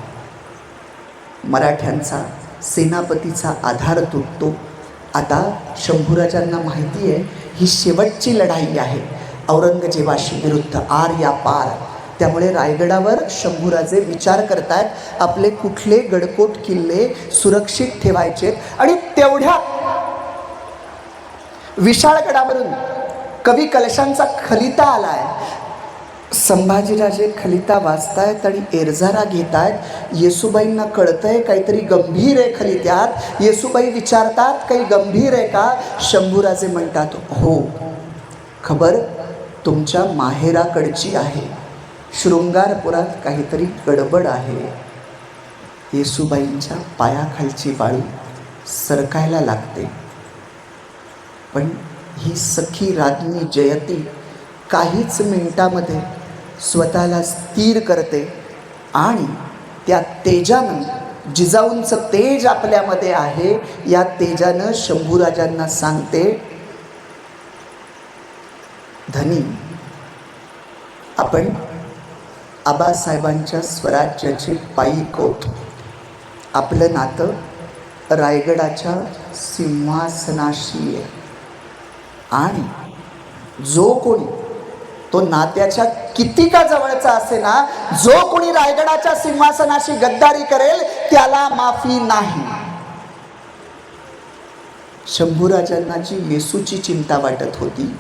मराठ्यांचा सेनापतीचा आधार तुटतो. आता शंभूराजांना माहिती आहे ही शेवटची लढाई आहे औरंगजेबाशी विरुद्ध, आर या पार. त्यामुळे रायगडावर शंभूराजे विचार करतायत आपले कुठले गडकोट किल्ले सुरक्षित ठेवायचे. आणि तेवढ्या विशाळगडावरून कवी कलशांचा खलिता आलाय. संभाजीराजे खलिता वाचतायत आणि एरझारा घेतायत. येसूबाईंना कळतंय काहीतरी गंभीर आहे खलित्यात. येसूबाई विचारतात काही गंभीर आहे का? शंभूराजे म्हणतात हो, खबर तुमच्या माहेराकडची आहे, शृंगारपुरात काहीतरी गडबड आहे. येसूबाईंच्या पायाखालची वाळू सरकायला लागते. पण ही सखी राज्ञी जयती काहीच मिनिटामध्ये स्वतःला स्थिर करते आणि त्या तेजानं, जिजाऊंचं तेज आपल्यामध्ये आहे, या तेजानं शंभूराजांना सांगते, धनी, आपण आबासाहेबांच्या स्वराज्याचे पायीक आहोत. आपलं नातं रायगडाच्या सिंहासनाशी आहे आणि जो कोणी तो नात्याच्या किती का जवळचा असे ना, जो कोणी रायगडाच्या सिंहासनाशी गद्दारी करेल त्याला माफी नाही. शंभूराजांना जी येसूची चिंता वाटत होती,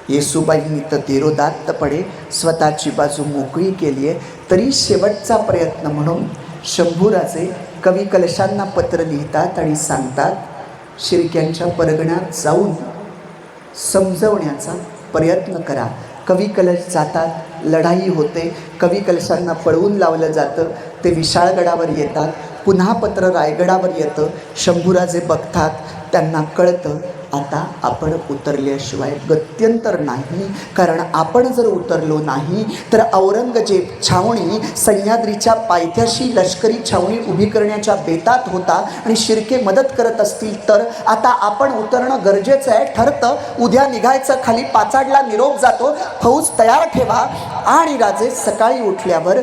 येसूबाईंनी तर धीरोदात्तपणे स्वतःची बाजू मोकळी केली आहे, तरी शेवटचा प्रयत्न म्हणून शंभूराजे कवी कलशांना पत्र लिहितात आणि सांगतात, शिर्क्यांच्या परगण्यात जाऊन समजवण्याचा प्रयत्न करा. कवी कलश जातात, लढाई होते, कवी कलशांना पळवून लावलं जातं. ते विशाळगडावर येतात, पुन्हा पत्र रायगडावर येतं. शंभूराजे बघतात, त्यांना कळतं आता आपण उतरल्याशिवाय गत्यंतर नाही. कारण आपण जर उतरलो नाही तर औरंगजेब छावणी सह्याद्रीच्या पायथ्याशी लष्करी छावणी उभी करण्याच्या बेतात होता आणि शिर्के मदत करत असतील तर आता आपण उतरणं गरजेचं आहे ठरतं. उद्या निघायचं, खाली पाचाडला निरोप जातो, फौज तयार ठेवा. आणि राजे सकाळी उठल्यावर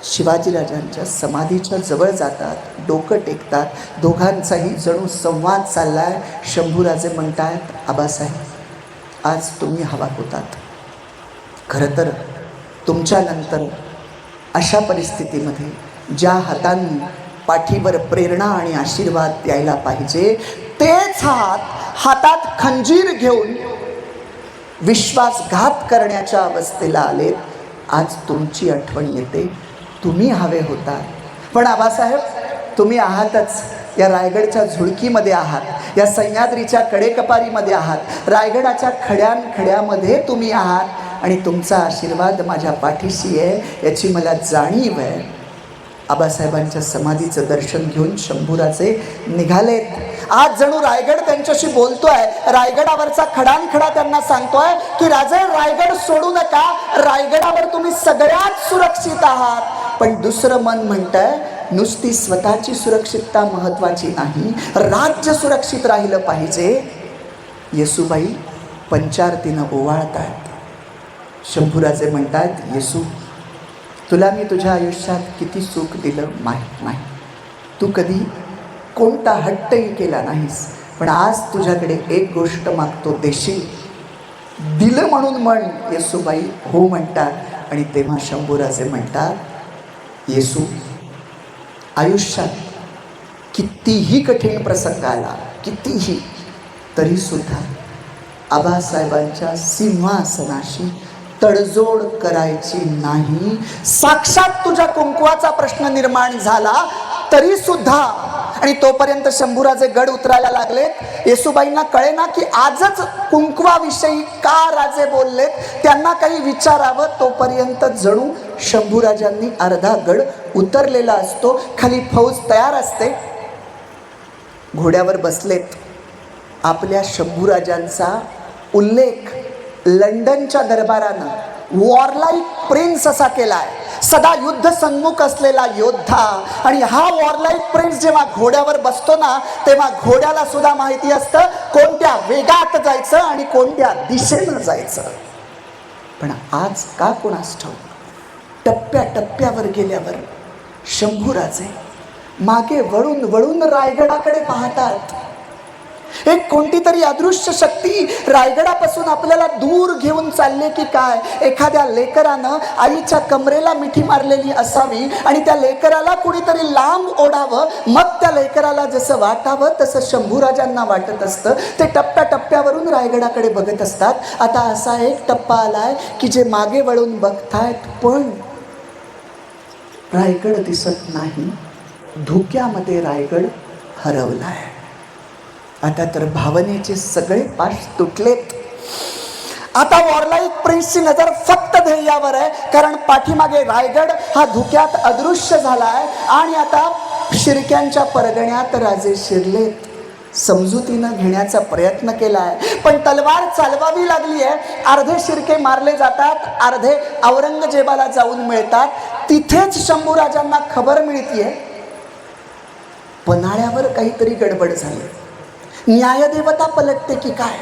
शिवाजीराजांच्या समाधीच्या जवळ जातात, डोकं टेकतात. दोघांचाही जणू संवाद चालला आहे. शंभूराजे म्हणतात, आबासाहेब, आज तुम्ही हवा होतात. खरं तर तुमच्यानंतर अशा परिस्थितीमध्ये ज्या हातांनी पाठीवर प्रेरणा आणि आशीर्वाद द्यायला पाहिजे, तेच हातात खंजीर घेऊन विश्वासघात करण्याच्या अवस्थेला आलेत. आज तुमची आठवण येते. तुम्ही हवे होता, पण आबासाहेब तुम्ही आहातच. या रायगडच्या झुळकीमध्ये आहात, या सह्याद्रीच्या कडेकपारीमध्ये आहात, रायगडाच्या खड्यामध्ये तुम्ही आहात आणि तुमचा आशीर्वाद माझ्या पाठीशी आहे याची मला जाणीव आहे. आबासाहेबांच्या समाधीचं दर्शन घेऊन शंभूराजे निघालेत. आज जणू रायगड त्यांच्याशी बोलतोय. रायगडावरचा खडानखडा त्यांना सांगतोय की राजे, रायगड सोडू नका, रायगडावर तुम्ही सगळ्यात सुरक्षित आहात. पण दुसरं मन म्हणतंय नुसती स्वतःची सुरक्षितता महत्वाची नाही, राज्य सुरक्षित राहिलं पाहिजे. येसूबाई पंचारतीनं ओवाळतात. शंभूराजे म्हणतात, येसू तुला मी तुझ्या आयुष्यात किती सुख दिलं माहीत नाही, तू कधी कोणता हट्टही केला नाहीस, पण आज तुझ्याकडे एक गोष्ट मागतो, देशील? दिलं म्हणून म्हण. येसूबाई हो म्हणतात. आणि तेव्हा शंभूराजे म्हणतात, येसू आयुष्यात कितीही कठीण प्रसंग आला, कितीही, तरीसुद्धा आबासाहेबांच्या सिंहासनाशी तडजोड करायची नाही. साक्षात तुझ्या कुंकवाचा प्रश्न निर्माण झाला तरी सुद्धा. आणि तोपर्यंत शंभूराजे गड उतरायला लागलेत. येसूबाईंना कळेना की आजच कुंकवाविषयी का राजे बोललेत, त्यांना काही विचारावं. तोपर्यंत जणू शंभूराजांनी अर्धा गड उतरलेला असतो, खाली फौज तयार असते. घोड्यावर बसलेत. आपल्या शंभूराजांचा उल्लेख लंडनच्या दरबारानं वॉरलाईक प्रिन्स असा केलाय, सदा युद्ध सन्मुख असलेला योद्धा. आणि हा वॉरलाईक प्रिन्स जेव्हा घोड्यावर बसतो ना, तेव्हा घोड्याला सुद्धा माहिती असतं कोणत्या वेगात जायचं आणि कोणत्या दिशेनं जायचं. पण आज का कोणास ठाऊक टप्प्याटप्प्यावर गेल्यावर शंभूराजे मागे वळून वळून रायगडाकडे पाहतात. एक कोणती तरी अदृश्य शक्ती रायगडापासून आपल्याला दूर घेऊन चालले की काय. एखाद्या लेकरानं आईच्या कमरेला मिठी मारलेली असावी आणि त्या लेकराला कुणीतरी लांब ओढावं, मग त्या लेकराला जसं वाटावं तसं शंभूराजांना वाटत असतं. ते टप्प्याटप्प्यावरून रायगडाकडे बघत असतात. आता असा एक टप्पा आलाय की जे मागे वळून बघतायत, पण रायगड दिसत नाही. धुक्यामध्ये रायगड हरवलाय. आता तर भावनेचे सगळे पाश तुटलेत. आता वॉरलाईक प्रिन्सची नजर फक्त ध्येयावर आहे, कारण पाठीमागे रायगड हा धुक्यात अदृश्य झालाय. आणि आता शिर्क्यांच्या परगण्यात राजे शिरलेत. समजुतीनं घेण्याचा प्रयत्न केलाय, पण तलवार चालवावी लागली आहे. अर्धे शिर्के मारले जातात, अर्धे औरंगजेबाला जाऊन मिळतात. तिथेच शंभूराजांना खबर मिळतीये पन्हाळ्यावर काहीतरी गडबड झाली, न्यायदेवता पलटते की काय.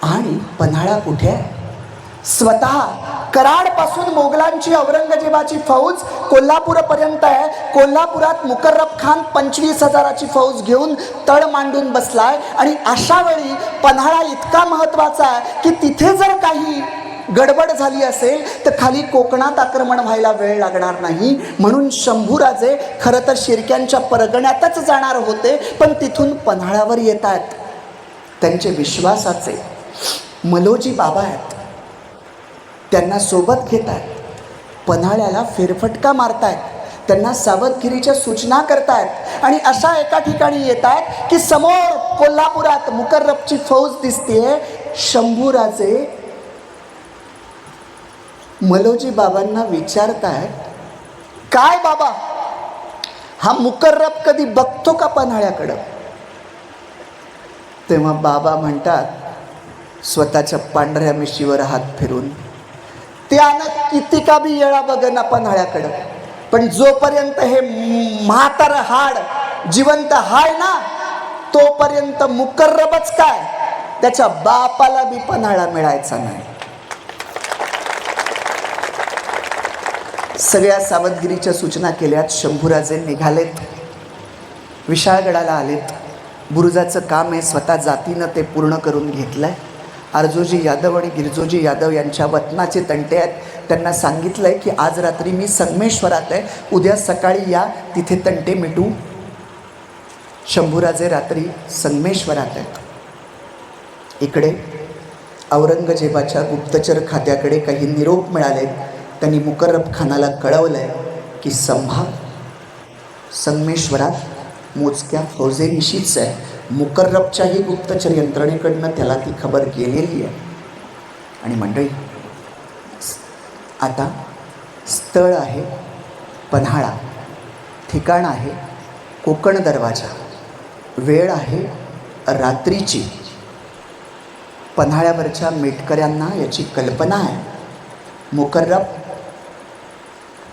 आणि पन्हाळा कुठे आहे? स्वतः कराडपासून मोगलांची औरंगजेबाची फौज कोल्हापूरपर्यंत आहे. कोल्हापुरात मुकर्रब खान 25,000ची फौज घेऊन तळ मांडून बसलाय. आणि अशा वेळी पन्हाळा इतका महत्वाचा आहे की तिथे जर काही गडबड झाली असेल तर खाली कोकणात आक्रमण व्हायला वेळ लागणार नाही. म्हणून शंभूराजे खरं तर शिर्क्यांच्या परगण्यातच जाणार होते, पण तिथून पन्हाळ्यावर येत आहेत. त्यांचे विश्वासाचे मलोजी बाबा आहेत, त्यांना सोबत घेत आहेत. पन्हाळ्याला फेरफटका मारतायत, त्यांना सावधगिरीच्या सूचना करतायत. आणि अशा एका ठिकाणी येत आहेत की समोर कोल्हापुरात मुकर्रबची फौज दिसतेय. शंभूराजे मलोजी बाबांना विचारतायत, काय बाबा, हा मुकर्रब कधी बघतो का पन्हाळ्याकडं? तेव्हा बाबा म्हणतात, स्वतःच्या पांढऱ्या मिशीवर हात फिरून, त्यानं किती का बी येळा बघना पन्हाळ्याकडं, पण जोपर्यंत हे म्हातार हाड जिवंत हाय ना, तोपर्यंत मुकर्रबच काय, त्याच्या बापाला बी पन्हाळा मिळायचा नाही. सगळ्या सावधगिरीच्या सूचना केल्यात. शंभूराजे निघालेत, विशाळगडाला आलेत. बुरुजाचं काम आहे, स्वतः जातीनं ते पूर्ण करून घेतलंय. अर्जोजी यादव आणि गिरजोजी यादव यांच्या वतनाचे तंटे आहेत. त्यांना सांगितलंय की आज रात्री मी संगमेश्वरात आहे, उद्या सकाळी या, तिथे तंटे मिटू. शंभूराजे रात्री संगमेश्वरात आहेत. इकडे औरंगजेबाच्या गुप्तचर खात्याकडे काही निरोप मिळाले. त्यांनी मुकर्रब खानाला कळवलंय की संगमेश्वरात मोजक्या फौजेनिशीच आहे. मुकर्रबच्याही गुप्तचर यंत्रणेकडनं त्याला ती खबर गेलेली आहे. आणि मंडळी, आता स्थळ आहे पन्हाळा, ठिकाण आहे कोकण दरवाजा, वेळ आहे रात्रीची. पन्हाळ्यावरच्या मेटकऱ्यांना याची कल्पना आहे. मुकर्रब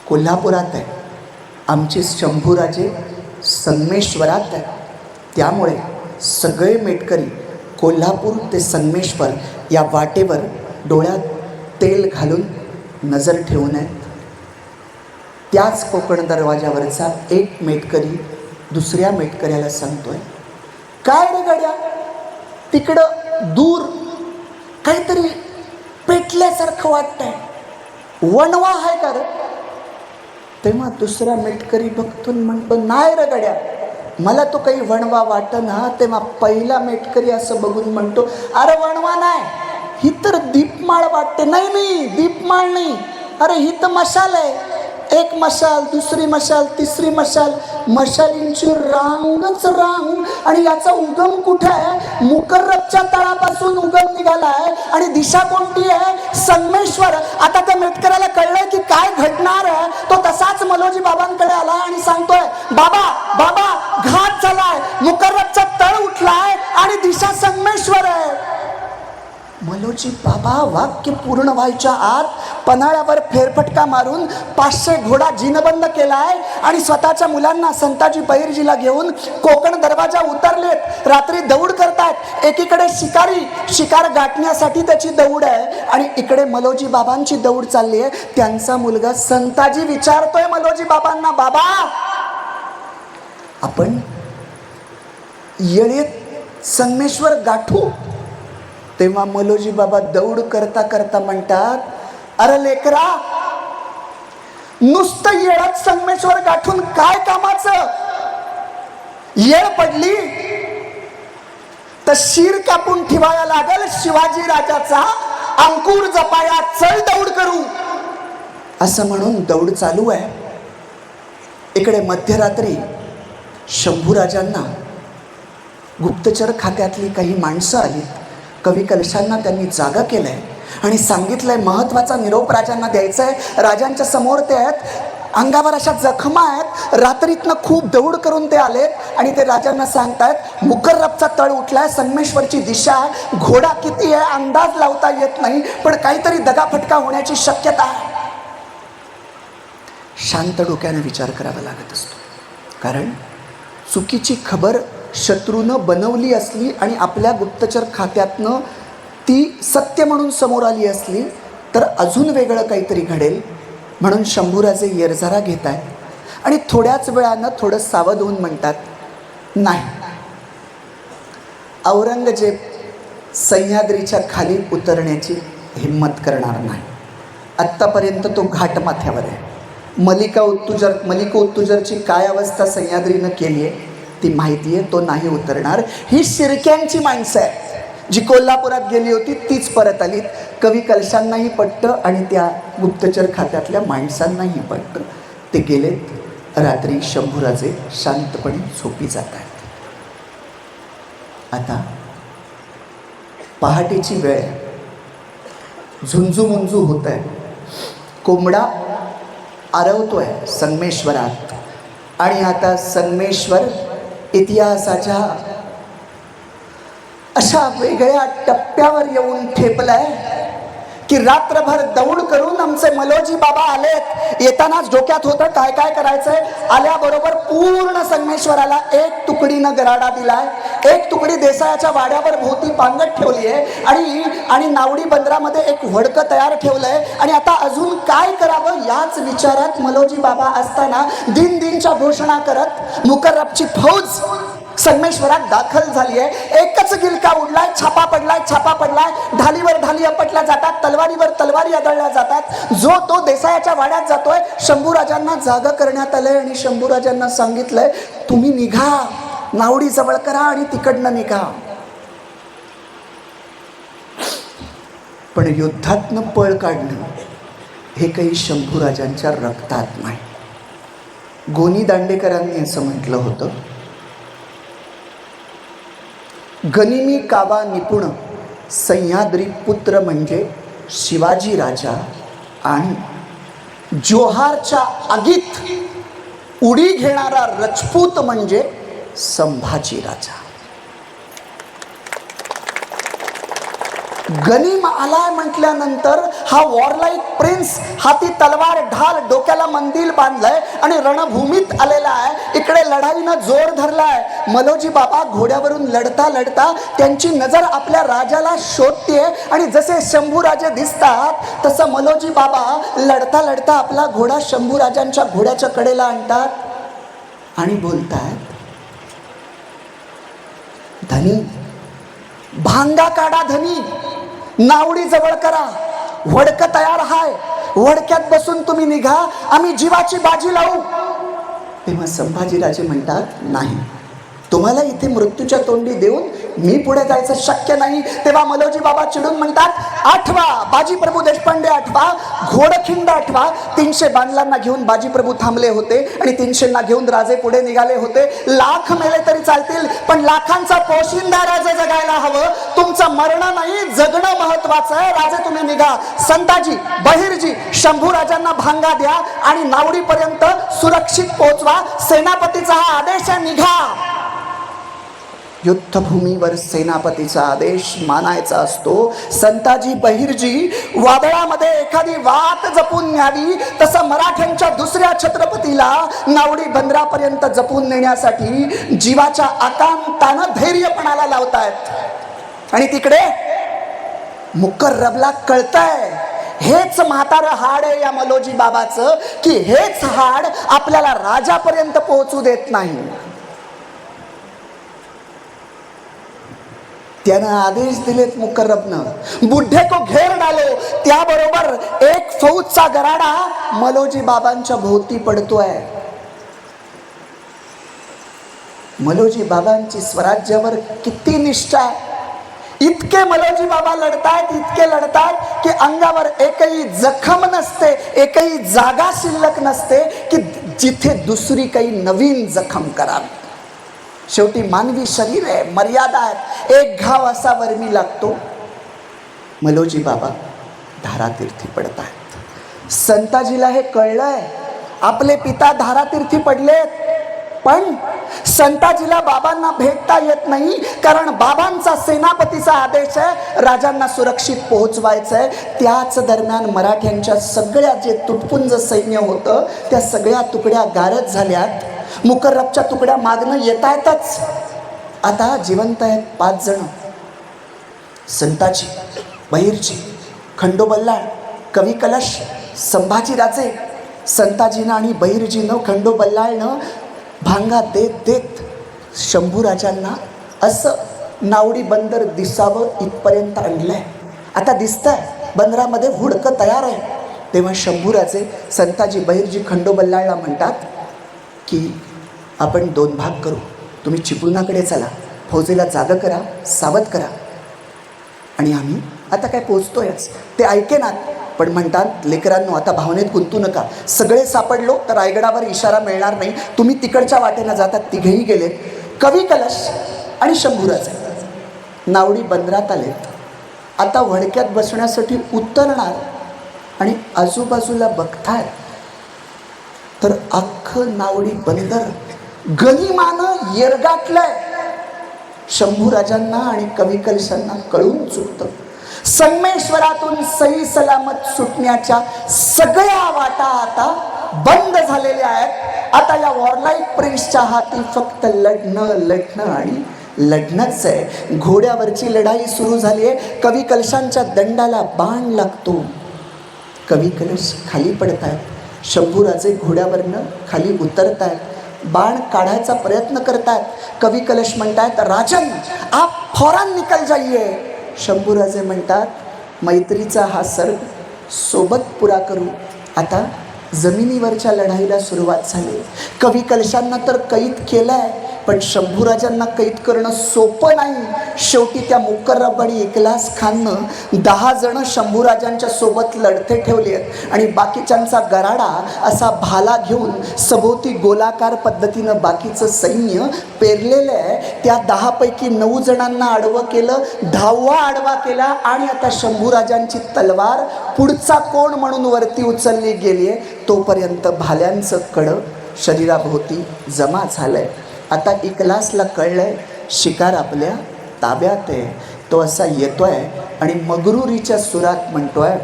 कोल्हापुरात आहे, आमचे शंभूराजे संगमेश्वरात आहे. त्यामुळे सगळे मेटकरी कोल्हापूर ते संगमेश्वर या वाटेवर डोळ्यात तेल घालून नजर ठेवून आहेत. त्याच कोकण दरवाजावरचा एक मेटकरी दुसऱ्या मेटकऱ्याला सांगतोय, काय रे गड्या, तिकडं दूर काहीतरी पेटल्यासारखं वाटतंय, वणवा आहे का रे? तेव्हा दुसरा मेटकरी बघतून म्हणतो, नाही रे गड्या, मला तो काही वणवा वाटना. तेव्हा पहिला मेटकरी असं बघून म्हणतो, अरे वणवा नाही, ही तर दीपमाळ वाटते. नाही, दीपमाळ नाही, अरे ही तर मशाल आहे. एक मशाल, दुसरी मशाल, तिसरी मशाल, मशालींची रांगच रांग. आणि याचा उगम कुठे आहे? मुकर्रबच्या तळापासून उगम निघाला आहे. आणि दिशा कोणती आहे? संगमेश्वर. आता त्या मेटकऱ्याला कळलंय की काय घडणार आहे. तो तसाच मलोजी बाबांकडे आला आणि सांगतोय, बाबा घात झालाय, मुकर्रबचा तळ उठलाय आणि दिशा संगमेश्वर आहे. मलोजी बाबा वाक्य पूर्ण व्हायच्या आत पन्हाळ्यावर फेरफटका मारून 500 घोडा जिनबंद केलाय आणि स्वतःच्या मुलांना संताजी बहिर्जीला घेऊन कोकण दरवाजा उतरलेत. रात्री दौड करतायत. एकीकडे शिकार गाठण्यासाठी त्याची दौड आहे आणि इकडे मलोजी बाबांची दौड चालली आहे. त्यांचा मुलगा संताजी विचारतोय मलोजी बाबांना, बाबा आपण येळेत संगमेश्वर गाठू? तेव्हा मलोजी बाबा दौड करता करता म्हणतात, अरे लेकरा, नुसतं येळात संगमेश्वर गाठून काय कामाचं? येळ पडली तर शिर कापून ठेवायला लागल शिवाजी राजाचा, अंकुर जपाया, चल दौड करू. असं म्हणून दौड चालू आहे. इकडे मध्यरात्री शंभूराजांना गुप्तचर खात्यातली काही माणसं आली. कवी कलशांना त्यांनी जागा केलंय आणि सांगितलंय महत्वाचा निरोप राजांना द्यायचा आहे. राजांच्या समोर ते आहेत, अंगावर अशा जखमा आहेत. रात्रीतनं खूप दौड करून ते आलेत आणि ते राजांना सांगतायत, मुकर्रबचा तळ उठलाय, संगमेश्वरची दिशा आहे, घोडा किती आहे अंदाज लावता येत नाही, पण काहीतरी दगाफटका होण्याची शक्यता आहे. शांत डोक्याने विचार करावा लागत असतो. कारण चुकीची खबर शत्रूनं बनवली असली आणि आपल्या गुप्तचर खात्यातनं ती सत्य म्हणून समोर आली असली तर अजून वेगळं काहीतरी घडेल. म्हणून शंभूराजे येरझारा घेत आहेत आणि थोड्याच वेळानं थोडं सावध होऊन म्हणतात, नाही, औरंगजेब सह्याद्रीच्या खाली उतरण्याची हिम्मत करणार नाही. आत्तापर्यंत तो घाटमाथ्यावर आहे. मलिका उत्तुजरची काय अवस्था सह्याद्रीनं केली आहे ती माहिती आहे. तो नाही उतरणार. ही शिरक्यांची माणसं आहेत, जी कोल्हापुरात गेली होती तीच परत आलीत. कवी कलशांनाही पटतं आणि त्या गुप्तचर खात्यातल्या माणसांनाही पटतं. ते गेलेत. रात्री शंभूराजे शांतपणे झोपी जात आहेत. आता पहाटेची वेळ, झुंजू होत आहे. कोंबडा आरवतोय संगमेश्वरात आणि आता संगमेश्वर इतिहासाच्या अशा वेगळ्या टप्प्यावर येऊन ठेपलाय की रात्रभर दौड करून आमचे मलोजी बाबा आलेत. येतानाच डोक्यात होतं काय काय करायचंय. आल्याबरोबर पूर्ण संगमेश्वराला एक तुकडीनं गराडा दिलाय, एक तुकडी देसायाच्या वाड्यावर भोवती पांगत ठेवली आहे आणि नावडी बंदरामध्ये एक वडकं तयार ठेवलंय. आणि आता अजून काय करावं याच विचारात मलोजी बाबा असताना दिनच्या घोषणा करत मुकर्रबची फौज संगमेश्वरात दाखल झाली आहे. एकच गिलका उडलाय, छापा पडलाय. ढालीवर ढाली आपटल्या जातात, तलवारीवर तलवारी आदळल्या जातात. जो तो देसायाच्या वाड्यात जातोय. शंभूराजांना जागा करण्यात आलंय आणि शंभूराजांना सांगितलंय, तुम्ही निघा, नावडी जवळ करा आणि तिकडनं निघा. पण युद्धातनं पळ काढणं हे काही शंभूराजांच्या रक्तात नाही. गोनी दांडेकरांनी असं म्हटलं होतं, गनिमी काबा निपुण सह्याद्री पुत्र म्हणजे शिवाजी राजा आणि जोहारच्या आगीत उडी घेणारा रजपूत म्हणजे संभाजी राजा. गनीम आलाय म्हटल्यानंतर हा वॉरलाईक प्रिन्स, हाती तलवार ढाल, डोक्याला मंदिल बांधलंय आणि रणभूमीत आलेला आहे. इकडे लढाईनं जोर धरलाय. मलोजी बाबा घोड्यावरून लढता लढता त्यांची नजर आपल्या राजाला शोधते आणि जसे शंभूराजे दिसतात तसं मलोजी बाबा लढता लढता आपला घोडा शंभूराजांच्या घोड्याच्या कडेला आणतात आणि बोलतात, धनी भांगा काढा, धनी नावडी जवळ करा, वडकं तयार हाय, वडक्यात बसून तुम्ही निघा, आम्ही जीवाची बाजी लावू. तेव्हा संभाजीराजे म्हणतात, नाही, तुम्हाला इथे मृत्यूच्या तोंडी देऊन मी पुढे जायचं शक्य नाही. तेव्हा मलोजी बाबा चिडून म्हणतात, आठवा, बाजीप्रभू देशपांडे आठवा, घोडखिंड आठवा. 300 बांधलांना घेऊन बाजीप्रभू थांबले होते आणि 300 घेऊन राजे पुढे निघाले होते. लाख मेले तरी चालतील, पण लाखांचा पोशिंदा राजे जगायला हवं. तुमचं मरणं नाही, जगणं महत्वाचं आहे. राजे तुम्ही निघा. संताजी, बहिर्जी, शंभूराजांना भांगा द्या आणि नावडीपर्यंत सुरक्षित पोहोचवा. सेनापतीचा हा आदेश आहे, निघा. युद्धभूमीवर सेनापतीचा आदेश मानायचा असतो. संताजी, बहिर्जी वादळामध्ये एखादी वाट जपून न्यावी तसं मराठ्यांच्या दुसऱ्या छत्रपतीला नावडी बंदरापर्यंत जपून नेण्यासाठी जीवाच्या आकांतानं धैर्यपणाला लावतायत. आणि तिकडे मुकर्रबला कळतंय हेच म्हातारं हाड आहे या मलोजी बाबाचं, की हेच हाड आपल्याला राजापर्यंत पोहोचू देत नाही. त्यानं आदेश दिलेत मुकर्रबनं, बुड्ढे को घेर डालो. त्याबरोबर एक फौजचा गराडा मलोजी बाबांच्या भोवती पडतोय. मलोजी बाबांची स्वराज्यावर किती निष्ठा आहे. इतके मलोजी बाबा लढतायत, इतके लढतायत की अंगावर एकही जखम नसते, एकही जागा शिल्लक नसते की जिथे दुसरी काही नवीन जखम करावी. शेवटी मानवी शरीर आहे, मर्यादा आहे. एक घाव असा वर्मी लागतो. मलोजी बाबा धारातीर्थी पडत आहेत. संताजीला हे कळलंय, आपले पिता धारातीर्थी पडलेत, पण संताजीला बाबांना भेटता येत नाही, कारण बाबांचा सेनापतीचा आदेश आहे राजांना सुरक्षित पोहोचवायचंय. त्याच दरम्यान मराठ्यांच्या सगळ्या जे तुटपुंज सैन्य होतं त्या सगळ्या तुकड्या गारद झाल्यात. मुकर्रबच्या तुकड्या मागणं येत आहेतच. आता जिवंत आहेत 5 जण, संताजी, बहिर्जी, खंडोबल्लाळ, कवी कलश, संभाजीराजे. संताजीनं आणि बहिर्जीनं, खंडोबल्लाळनं भांगा देत देत शंभूराजांना असं नावडी बंदर दिसावं इथपर्यंत आणलंय. आता दिसतंय बंदरामध्ये हुडकं तयार आहे. तेव्हा शंभूराजे संताजी, बहिर्जी, खंडोबल्लाळला म्हणतात की आपण 2 भाग करू. तुम्ही चिपळुणाकडे चला, फौजेला जागं करा, सावध करा, आणि आम्ही आता काय पोचतोयच. ते ऐकेनात, पण म्हणतात, लेकरांनो आता भावनेत गुंतू नका. सगळे सापडलो तर रायगडावर इशारा मिळणार नाही. तुम्ही तिकडच्या वाटेनं जातात. तिघेही गेले. कवी कलश आणि शंभूराजे नावडी बंदरात आलेत. आता वडक्यात बसण्यासाठी उतरणार आणि आजूबाजूला बघतायत तर अख्खं नावडी बंदर गनिमानं येरगाटलंय. शंभूराजांना आणि कवी कलशांना कळून चुकतं. संगमेश्वरातून सही सलामत सुटण्याच्या सगळ्या वाटा आता बंद झालेल्या आहेत. आता या वॉरलाईक प्रिन्सच्या हाती फक्त लढणं आणि लढणंच आहे. घोड्यावरची लढाई सुरू झाली आहे. कवी कलशांच्या दंडाला बाण लागतो. कवी कलश खाली पडत आहेत. शंभूराजे घोड्यावरनं खाली उतरत आहेत. बाण काढायचा प्रयत्न करतायत. कवी कलश म्हणतायत, राजन आप फौरन निकल जाइए. शंभूराजे म्हणतात, मैत्रीचा हा सर्ग सोबत पुरा करू. आता जमिनीवरच्या लढाईला सुरुवात झाली. कवी कलशांना तर कैद केलंय. पण शंभूराजांना कैद करणं सोपं नाही. शेवटी त्या मुकर्रब आणि इकलास खाननं 10 जण शंभूराजांच्या सोबत लढते ठेवले आहेत आणि बाकीच्यांचा गराडा असा भाला घेऊन सभोवती गोलाकार पद्धतीनं बाकीचं सैन्य पेरलेलं आहे. त्या 10 पैकी 9 जणांना आडवं केलं, 10वा आडवा केला आणि आता शंभूराजांची तलवार पुढचा कोण म्हणून वरती उचलली गेली आहे. तोपर्यंत भाल्यांचं कडं शरीराभोवती जमा झालंय. आता इकलासला कळलंय शिकार आपल्या ताब्यात आहे. तो असा येतोय आणि मगरुरीच्या सुरात म्हणतोय,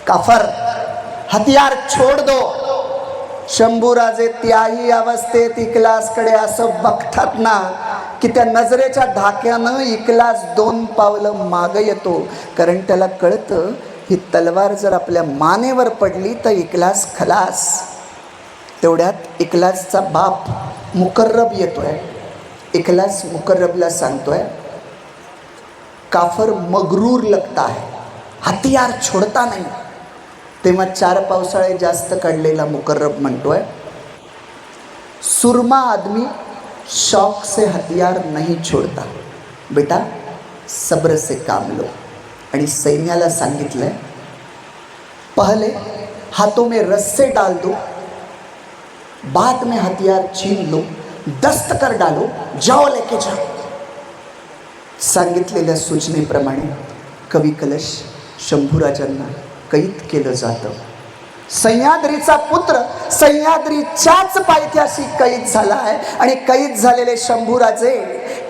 काफर हथियार छोड दो. शंभूराजे त्याही अवस्थेत इकलासकडे असं बघतात ना की त्या नजरेच्या धाक्यानं इकलास 2 पावलं मागं येतो. कारण त्याला कळतं ही तलवार जर आपल्या मानेवर पडली तर इकलास खलास. तेवढ्यात इकलासचा बाप मुकर्रब येतोय. इकलास मुकर्रबला सांगतोय, काफर मगरूर लगता है, हथियार छोडता नाही. तेव्हा 4 पावसाळे जास्त काढलेला मुकर्रब म्हणतोय, सुरमा आदमी शौक से हथियार नहीं छोड़ता, बेटा सब्र से काम लो. आणि सैन्याला सांगितलंय, पहले हाथों में रस्से डाल दो, बाद में हथियार छीन लो, दस्त कर डालो, जाओ लेके जाओ. सांगितलेल्या सूचनेप्रमाणे कवी कलश शंभूराजांना कैद केलं जातं. सह्याद्रीचा पुत्र सह्याद्रीच्याच पायथ्याशी कैद झाला आहे आणि कैद झालेले शंभूराजे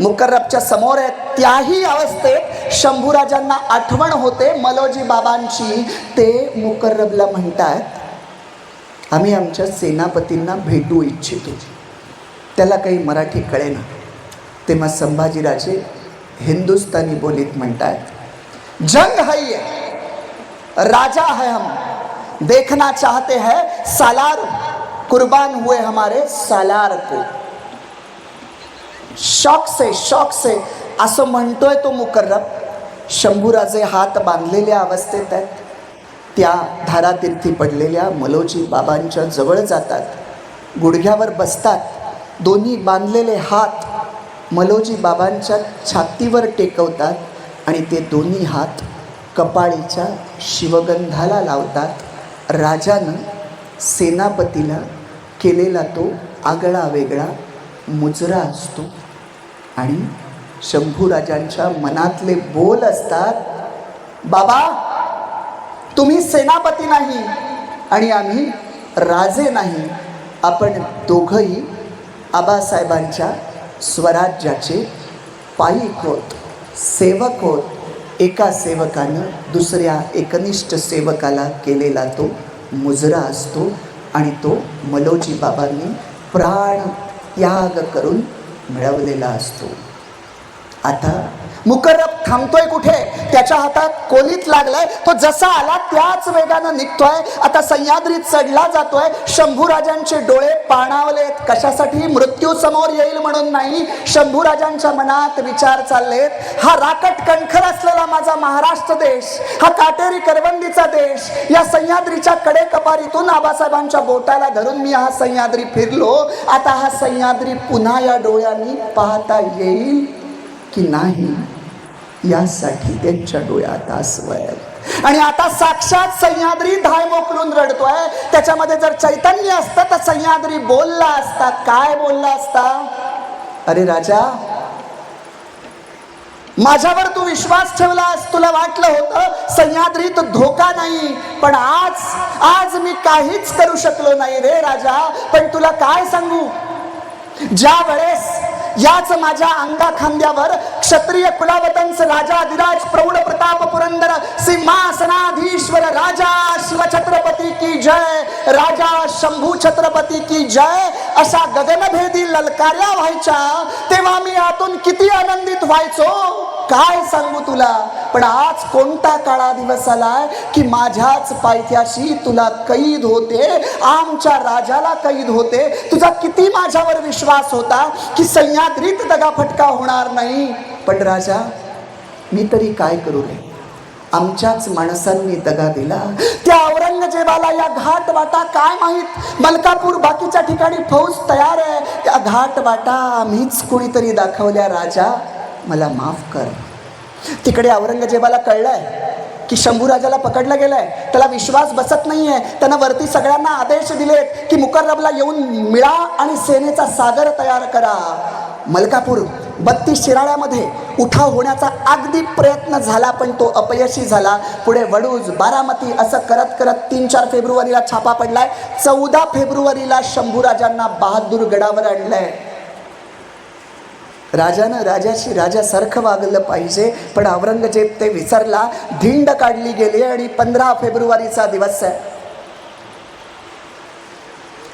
मुकर्रबच्या समोर आहेत. त्याही अवस्थेत शंभूराजांना आठवण होते मलोजी बाबांची. ते मुकर्रबला म्हणतात, आम्ही आमच्या सेनापतींना भेटू इच्छितो. त्याला काही मराठी कळेना. तेव्हा संभाजीराजे हिंदुस्तानी बोलीत म्हणतात, जंग है ये, राजा है हम, देखना चाहते हैं सालार, कुर्बान हुए हमारे सालार को. शौक से असं म्हणतोय तो मुकर्रब. शंभूराजे हात बांधलेल्या अवस्थेत आहेत. त्या धारातीर्थी पडलेल्या मलोजी बाबांच्या जवळ जातात, गुडघ्यावर बसतात. दोन्ही बांधलेले हात मलोजी बाबांच्या छातीवर टेकवतात आणि ते दोन्ही हात कपाळीच्या शिवगंधाला लावतात. राजानं सेनापतीला केलेला तो आगळा वेगळा मुजरा असतो आणि शंभूराजांच्या मनातले बोल असतात, बाबा तुम्ही सेनापती नाही आणि आम्ही राजे नाही, आपण दोघंही आबासाहेबांच्या स्वराज्याचे पाईक होत, सेवक होत. एका सेवकानं दुसऱ्या एकनिष्ठ सेवकाला केलेला तो मुजरा असतो आणि तो मलोजी बाबांनी प्राण त्याग करून मिळवलेला असतो. आता मुकर्रब थांबतोय कुठे? त्याच्या हातात कोलीत लागलाय. तो जसा आला त्याच वेगानं निघतोय. आता सह्याद्रीत चढला जातोय. शंभूराजांचे डोळे पाणावलेत. कशासाठी? मृत्यू समोर येईल म्हणून नाही. शंभूराजांच्या मनात विचार चाललेत, हा राकट कणखर असलेला माझा महाराष्ट्र देश, हा काटेरी करवंदीचा देश, या सह्याद्रीच्या कडे कपारीतून आबासाहेबांच्या बोटाला धरून मी हा सह्याद्री फिरलो. आता हा सह्याद्री पुन्हा या डोळ्यांनी पाहता येईल की नाही यासाठी त्यांच्या डोळ्यात आसू आहेत. आणि आता साक्षात सह्याद्री धाय मोकलून रडतोय. त्याच्यामध्ये जर चैतन्य असतं तर सह्याद्री बोलला असता. काय बोलला असता? अरे राजा, माझ्यावर तू विश्वास ठेवलास, तुला वाटलं होतं सह्याद्रीत धोका नाही, पण आज मी काहीच करू शकलो नाही रे राजा. पण तुला काय सांगू, ज्या वेळेस याच माझ्या अंगा खांद्यावर क्षत्रिय कुलावतंस राजा अधिराज प्रौढ प्रताप पुरंदर सिंहासनाधीश्वर राजा शिवछत्रपती की जय, राजा शंभू छत्रपती की जय अशा गगनभेदी ललकार्या व्हायच्या, तेव्हा मी आतून किती आनंदित व्हायचो काय सांगू तुला. पण आज कोणता काळा दिवस आलाय की माझ्याच पायथ्याशी तुला कैद होते, आमच्या राजाला कैद होते. तुझा किती माझ्यावर विश्वास होता की सह्याद्रीत दगाफटका होणार नाही. पण राजा, मी तरी काय करू रे? आमच्याच माणसांनी दगा दिला. त्या औरंगजेबाला या घाट वाटा काय माहीत, मलकापूर बाकीच्या ठिकाणी फौज तयार आहे, या घाट वाटा आम्हीच कोणीतरी दाखवल्या. राजा मला माफ कर. तिकडे औरंगजेबाला कळलंय की शंभूराजाला पकडलं गेलंय, त्याला विश्वास बसत नाहीये. त्यानं वरती सगळ्यांना आदेश दिलेत की मुकर्रबला येऊन मिळा आणि सेनेचा सागर तयार करा. मलकापूर 32 शिराळ्यामध्ये उठाव होण्याचा अगदी प्रयत्न झाला, पण तो अपयशी झाला. पुढे वडूज, बारामती असं करत करत 3-4 फेब्रुवारीला छापा पडलाय. 14 फेब्रुवारीला शंभूराजांना बहादूरगडावर आणलंय. राजानं राजाशी राजासारखं वागलं पाहिजे, पण औरंगजेब ते विसरला. धिंड काढली गेली आणि 15 फेब्रुवारीचा दिवस आहे.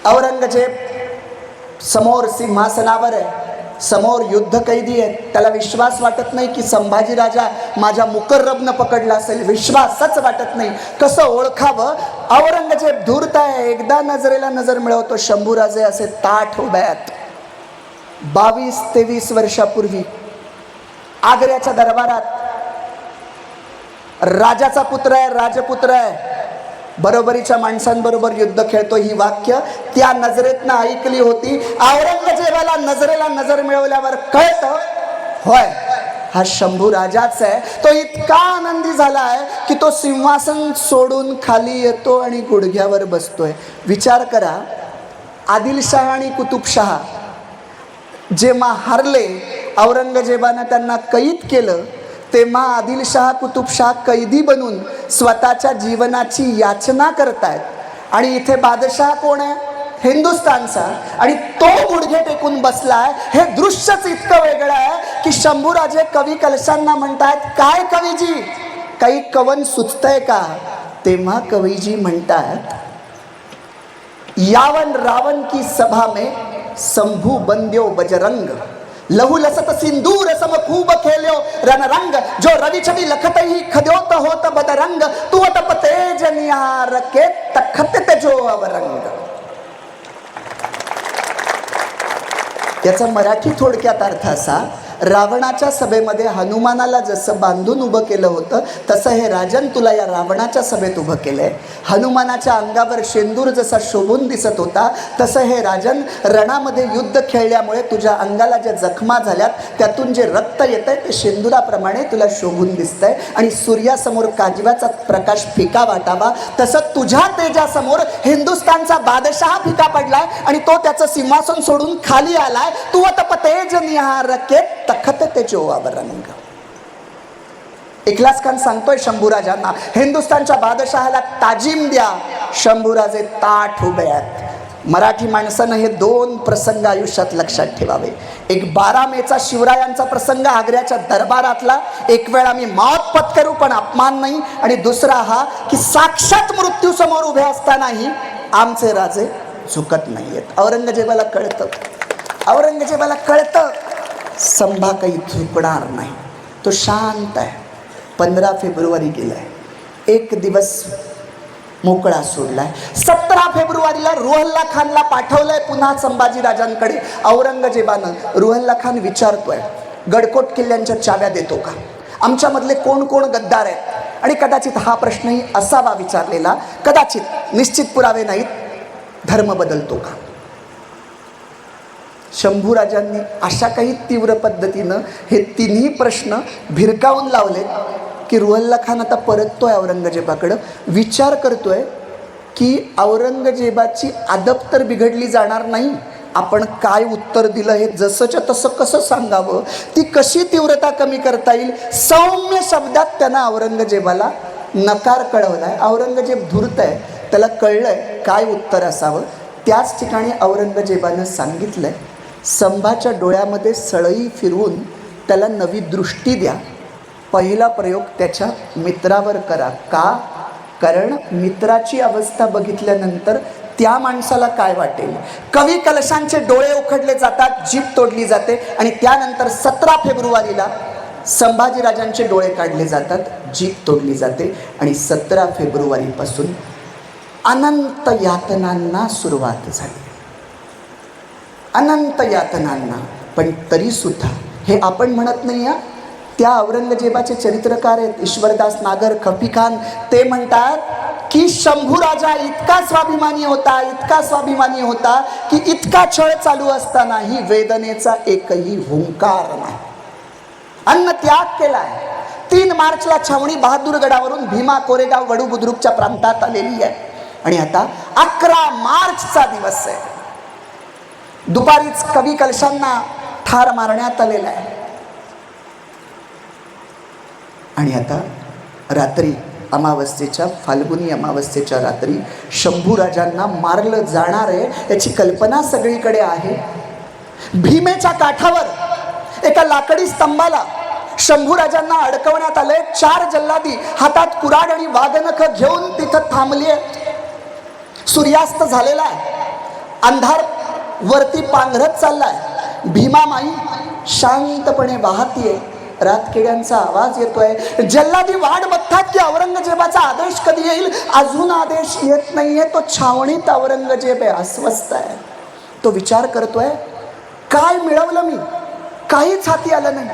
औरंगजेब समोर सिंहासनावर आहे, समोर युद्ध कैदी आहेत. त्याला विश्वास वाटत नाही की संभाजी राजा माझ्या मुकर्रबनं पकडला असेल. विश्वासच वाटत नाही. कसं ओळखावं? औरंगजेब धूर्त आहे. एकदा नजरेला नजर मिळवतो. शंभूराजे असे ताठ उभे आहेत. 22-23 वर्षापूर्वी आग्र्याच्या दरबारात राजाचा पुत्र आहे, राजपुत्र आहे, बरोबरीच्या माणसांबरोबर युद्ध खेळतो. ही वाक्य त्या नजरेतनं ऐकली होती. औरंगजेबाला नजरेला नजर मिळवल्यावर कळतं, होय हा शंभू राजाच आहे. तो इतका आनंदी झाला आहे की तो सिंहासन सोडून खाली येतो आणि गुडघ्यावर बसतोय. विचार करा, आदिलशाह आणि कुतुबशाह जेव्हा हारले, औरंगजेबानं त्यांना कैद केलं, तेव्हा आदिलशाह कुतुबशाह कैदी बनून स्वतःच्या जीवनाची याचना करतायत. आणि इथे बादशाह कोण आहे? हिंदुस्थानचा. आणि तो गुडघे टेकून बसलाय. हे दृश्यच इतकं वेगळं आहे की शंभूराजे कवी कलशांना म्हणतायत, काय कवीजी, काही कवन सुचतंय का? तेव्हा कवीजी म्हणतात, यावन रावण की सभा में शंभू बंद्यो बजरंग, लहू लसत सिंदूर सम खूब खेल्यो रणरंग, जो रवि छवि लखत ही खद्योत होत बदरंग, तू तप तेज निहार के तखत तेजो अवरंग. याचा मराठी थोडक्यात अर्थ असा, रावणाच्या सभेमध्ये हनुमानाला जसं बांधून उभं केलं होतं, तसं हे राजन तुला या रावणाच्या सभेत उभं केलंय. हनुमानाच्या अंगावर शेंदूर जसा शोभून दिसत होता, तसं हे राजन रणामध्ये युद्ध खेळल्यामुळे तुझ्या अंगाला ज्या जखमा झाल्यात, त्यातून जे रक्त येतंय ते शेंदुराप्रमाणे तुला शोभून दिसतंय. आणि सूर्यासमोर काजव्याचा प्रकाश फिका वाटावा, तसं तुझ्या तेजासमोर हिंदुस्थानचा बादशाह फिका पडलाय आणि तो त्याचं सिंहासन सोडून खाली आलाय. तू तप तेज निहार के तखत तेजो अवरंग. इखलास खान सांगतोय शंभूराजांना, हिंदुस्थानच्या बादशहाला ताजीम द्या. शंभूराजे ताठ उभे आहेत. मराठी माणसानं हे 2 प्रसंग आयुष्यात लक्षात ठेवावे. एक 12 मेचा शिवरायांचा प्रसंग आग्र्याच्या दरबारातला, एक वेळ आम्ही मौत पत्करू पण अपमान नाही. आणि दुसरा हा की साक्षात मृत्यू समोर उभे असतानाही आमचे राजे झुकत नाहीयेत. औरंगजेबाला कळतं संभा काही झुकणार नाही. तो शांत आहे. 15 फेब्रुवारी गेलाय, एक दिवस मोकळा सोडलाय. 17 फेब्रुवारीला रुहल्ला खानला पाठवलंय पुन्हा संभाजीराजांकडे. औरंगजेबानं रुहल्ला खान विचारतोय, गडकोट किल्ल्यांच्या चाव्या देतो का? आमच्यामधले कोण कोण गद्दार आहेत? आणि कदाचित हा प्रश्नही असावा विचारलेला, कदाचित, निश्चित पुरावे नाहीत. धर्म बदलतो का? शंभूराजांनी अशा काही तीव्र पद्धतीनं हे तिन्ही प्रश्न भिरकावून लावले की रुहल्ला खान आता परततोय औरंगजेबाकडं. विचार करतोय की औरंगजेबाची अदब तर बिघडली जाणार नाही. आपण काय उत्तर दिलं हे जसंच्या तसं कसं सांगावं, ती कशी तीव्रता कमी करता येईल. सौम्य शब्दात त्यानं औरंगजेबाला नकार कळवलाय. औरंगजेब धूर्त आहे, त्याला कळलंय काय उत्तर असावं. त्याच ठिकाणी औरंगजेबानं सांगितलंय, संभाच्या डोळ्यामध्ये सळई फिरवून त्याला नवी दृष्टी द्या. पहिला प्रयोग त्याच्या मित्रावर करा. का? कारण मित्राची अवस्था बघितल्यानंतर त्या माणसाला काय वाटेल. कवी कलशांचे डोळे उखडले जातात, जीभ तोडली जाते आणि त्यानंतर 17 फेब्रुवारीला संभाजीराजांचे डोळे काढले जातात, जीभ तोडली जाते. आणि 17 फेब्रुवारीपासून अनंत यातनांना सुरुवात झाली. अनंत यातनांना. पण तरीसुद्धा हे आपण म्हणत नाही, त्या औरंगजेबाचे चरित्रकार आहेत ईश्वरदास नागर खफीखान. ते म्हणतात की शंभू राजा इतका स्वाभिमानी होता, इतका स्वाभिमानी होता की इतका छळ चालू असतानाही वेदनेचा एकही हुंकार नाही. अन्न त्याग केलाय. 3 मार्चला छावणी बहादूरगडावरून भीमा कोरेगाव वडू बुद्रुकच्या प्रांतात आलेली आहे. आणि आता 11 मार्चचा दिवस आहे. दुपारीच कवी कलशांना ठार मारण्यात आलेला आहे. आणि आता रात्री अमावस्येच्या फाल्गुनी अमावस्येच्या रात्री शंभूराजांना मारलं जाणार आहे याची कल्पना सगळीकडे आहे. भीमेच्या काठावर एका लाकडी स्तंभाला शंभूराजांना अडकवण्यात आले. 4 जल्लादी हातात कुऱ्हाड आणि वाघनख घेऊन तिथं थांबली आहेत. सूर्यास्त झालेला आहे. अंधार वरती पांघरत चाललाय. भीमामाई शांतपणे वाहतीये. रातकिड्यांचा आवाज येतोय. जल्लादी वाट बघतात की औरंगजेबाचा आदेश कधी येईल. अजून आदेश येत नाहीये. तो छावणीत औरंगजेब आहे, अस्वस्थ आहे. तो विचार करतोय, काय मिळवलं मी? काहीच हाती आलं नाही.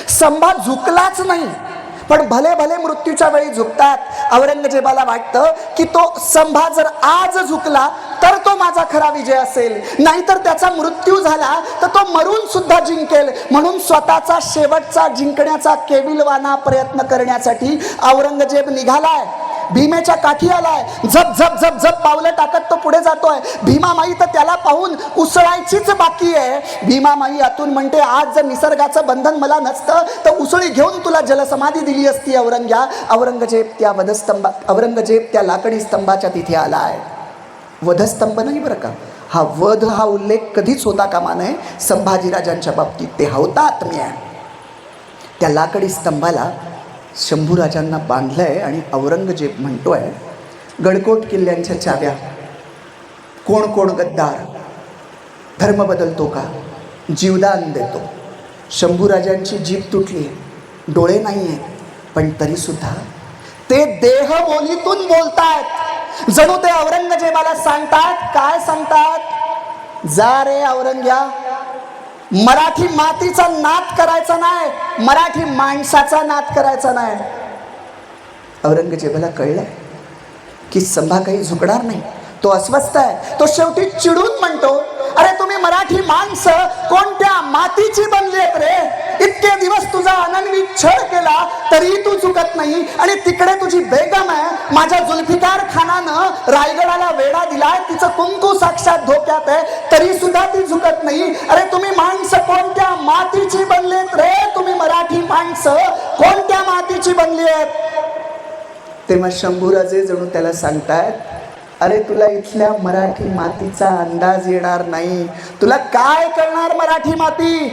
संभा झुकलाच नाही. पण भले भले मृत्यूच्या वेळी झुकतात. औरंगजेबाला वाटतं की तो संभा जर आज झुकला तर तो माझा खरा विजय असेल, नाहीतर त्याचा मृत्यू झाला तर तो मरून सुद्धा जिंकेल. म्हणून स्वतःचा शेवटचा जिंकण्याचा केविलवाना प्रयत्न करण्यासाठी औरंगजेब निघालाय. भीमेच्या काठी आलाय. झप झप झप झप पावलं टाकत तो पुढे जातोय. भीमामाई तर त्याला पाहून उसळायचीच बाकी आहे. भीमामाई आतून म्हणते, आज जर निसर्गाचं बंधन मला नसतं तर उसळी घेऊन तुला जलसमाधी दिली असती औरंगजेब त्या लाकडी स्तंभाच्या तिथे आलाय. वधस्तंभ नाही बरं का, हा वध हा उल्लेख कधीच होता कामा नये संभाजीराजांच्या बाबतीत. ते हौतात्म्य आहे. त्या लाकडी स्तंभाला शंभूराजांना बांधलंय आणि औरंगजेब म्हणतोय, गडकोट किल्ल्यांच्या चाव्या कोण कोण गद्दार, धर्म बदलतो का, जीवदान देतो. शंभूराजांची जीभ तुटली, डोळे नाही आहेत, पण तरी सुद्धा ते देह बोलीतून बोलतायत. जणू ते औरंगजेबाला सांगतात. काय सांगतात? जा रे औरंग्या, मराठी मातीचा नाद करायचा नाही, मराठी माणसाचा नाद करायचा नाही. औरंगजेबाला कळलंय की संभा काही झुकणार नाही. तो अस्वस्थ आहे. तो शेवटी चिडून म्हणतो, अरे तुम्ही मराठी माणसं कोणत्या मातीची बनली आहेत रे? इतके दिवस तुझा अनन्वी छळ केला तरी तू झुकत नाही. आणि तिकडे तुझी बेगम आहे, माझ्या जुल्फिकार खानानं रायगडाला वेढा दिलाय, तिचं कुंकू साक्षात धोक्यात आहे, तरी सुद्धा ती झुकत नाही. अरे तुम्ही माणसं कोणत्या मातीची बनलेत रे? तुम्ही मराठी माणसं कोणत्या मातीची बनली आहेत? तेव्हा शंभूराजे जणू त्याला सांगतायत, अरे तुला इथल्या मराठी मातीचा अंदाज येणार नाही. तुला काय कळणार मराठी माती?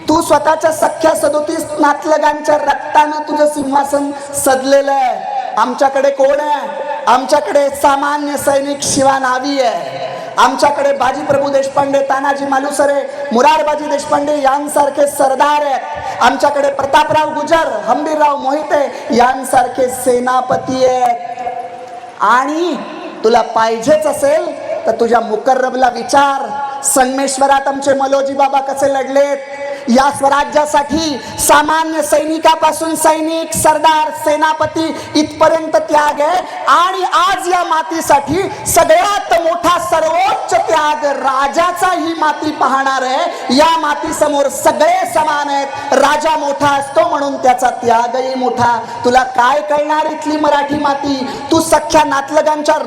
तू स्वतःच्या सख्या 37 नातलगांच्या रक्तानं तुझं सिंहासन सजलेलं आहे. आमच्याकडे कोण आहे? आमच्याकडे सामान्य सैनिक शिवा नावी आहे. आमच्याकडे बाजीप्रभू देशपांडे, तानाजी मालुसरे, मुरारबाजी देशपांडे यांसारखे सरदार आहेत. आमच्याकडे प्रतापराव गुजर, हंबीरराव मोहिते यांसारखे सेनापती आहेत. आणि तुला पाहिजेच असेल तर तुझ्या मुकर्रबला विचार, संगमेश्वरात आमचे मलोजी बाबा कसे लढलेत. या स्वराज्यासाठी सामान्य सैनिकापासून सैनिक, सरदार, सेनापती इथपर्यंत त्याग आहे. आणि आज या मातीसाठी सगळ्यात मोठा सर्वोच्च त्याग राजाचा ही माती पाहणार आहे. या माती समोर सगळे समान आहेत. राजा मोठा असतो म्हणून त्याचा त्यागही मोठा. तुला काय कळणार इथली मराठी माती? तू सख्या नातलगांच्या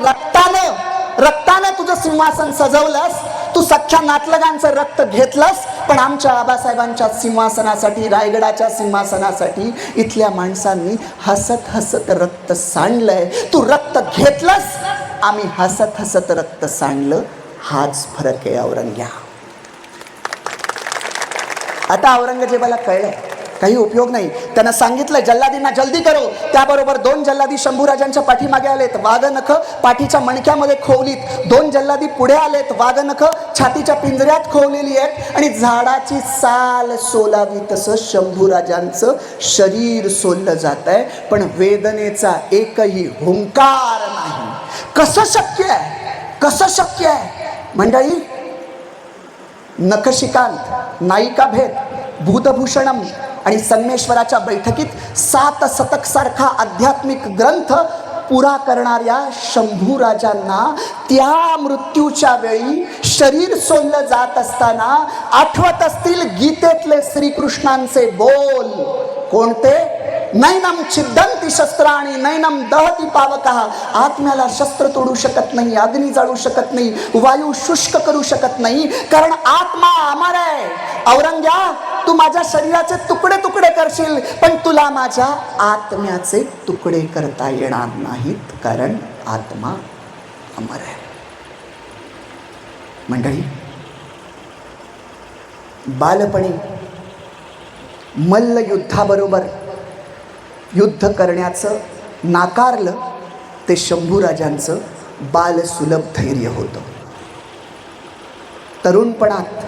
रक्तानं तुझं सिंहासन सजवलंस. तू सख्या नातलगांचं रक्त घेतलंस. पण आमच्या आबासाहेबांच्या सिंहासनासाठी, रायगडाच्या सिंहासनासाठी इथल्या माणसांनी हसत हसत रक्त सांडलंय. तू रक्त घेतलंस, आम्ही हसत हसत रक्त सांडलं. हाच फरक आहे औरंग्या. आता औरंगजेबाला कळलंय काही उपयोग नाही. त्यानं सांगितलं जल्लादींना जल्दी करो. त्याबरोबर 2 जल्लादी शंभूराजांच्या पाठीमागे आलेत. वाघनख पाठीच्या मणक्यामध्ये खोवलीत. 2 जल्लादी पुढे आलेत. वाघनख छातीच्या पिंजऱ्यात खोवलेली आहेत. आणि झाडाची साल सोलावी तसं शंभूराजांचं शरीर सोललं जात आहे. पण वेदनेचा एकही हुंकार नाही. कसं शक्य आहे? कसं शक्य आहे? मंडळी, नखशिकांत, नायिका भेद, भूतभूषणम आणि संगमेश्वराच्या बैठकीत 7 शतक सारखा आध्यात्मिक ग्रंथ पुरा करणाऱ्या शंभूराजांना त्या मृत्यूच्या वेळी शरीर सोडलं जात असताना आठवत असतील गीतेतले श्रीकृष्णांचे बोल. कोणते? नैनम छिद्दंती शस्त्राणी नैनम दहती पावकः. आत्म्याला शस्त्र तोडू शकत नाही, अग्नी जाळू शकत नाही, वायू शुष्क करू शकत नाही, कारण आत्मा अमर आहे. औरंग्या, तू माझ्या शरीराचे तुकडे तुकडे करशील, पण तुला माझ्या आत्म्याचे तुकडे करता येणार नाहीत, कारण आत्मा अमर आहे. मंडळी, बालपणी मल्लयुद्धाबरोबर युद्ध करण्याचं नाकारलं ते शंभूराजांचं बालसुलभ धैर्य होतं. तरुणपणात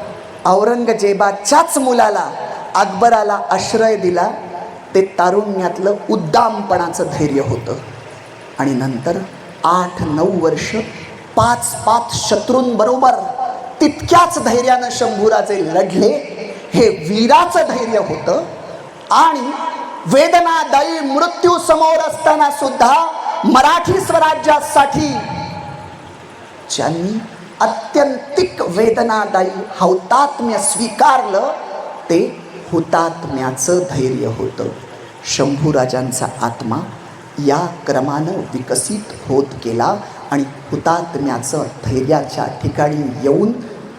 औरंगजेबाच्याच मुलाला अकबराला आश्रय दिला ते तारुण्यातलं उद्दामपणाचं धैर्य होतं. आणि नंतर 8-9 वर्ष 5 शत्रूंबरोबर तितक्याच धैर्यानं शंभूराजे लढले. हे वीराचं धैर्य होतं. आणि वेदनादायी मृत्यू समोर असताना सुद्धा मराठी स्वराज्यासाठी ज्यांनी अत्यंतिक वेदनादायी हौतात्म्य स्वीकारलं ते हुतात्म्याचं धैर्य होतं. शंभूराजांचा आत्मा या क्रमानं विकसित होत गेला आणि हुतात्म्याचं धैर्याच्या ठिकाणी येऊन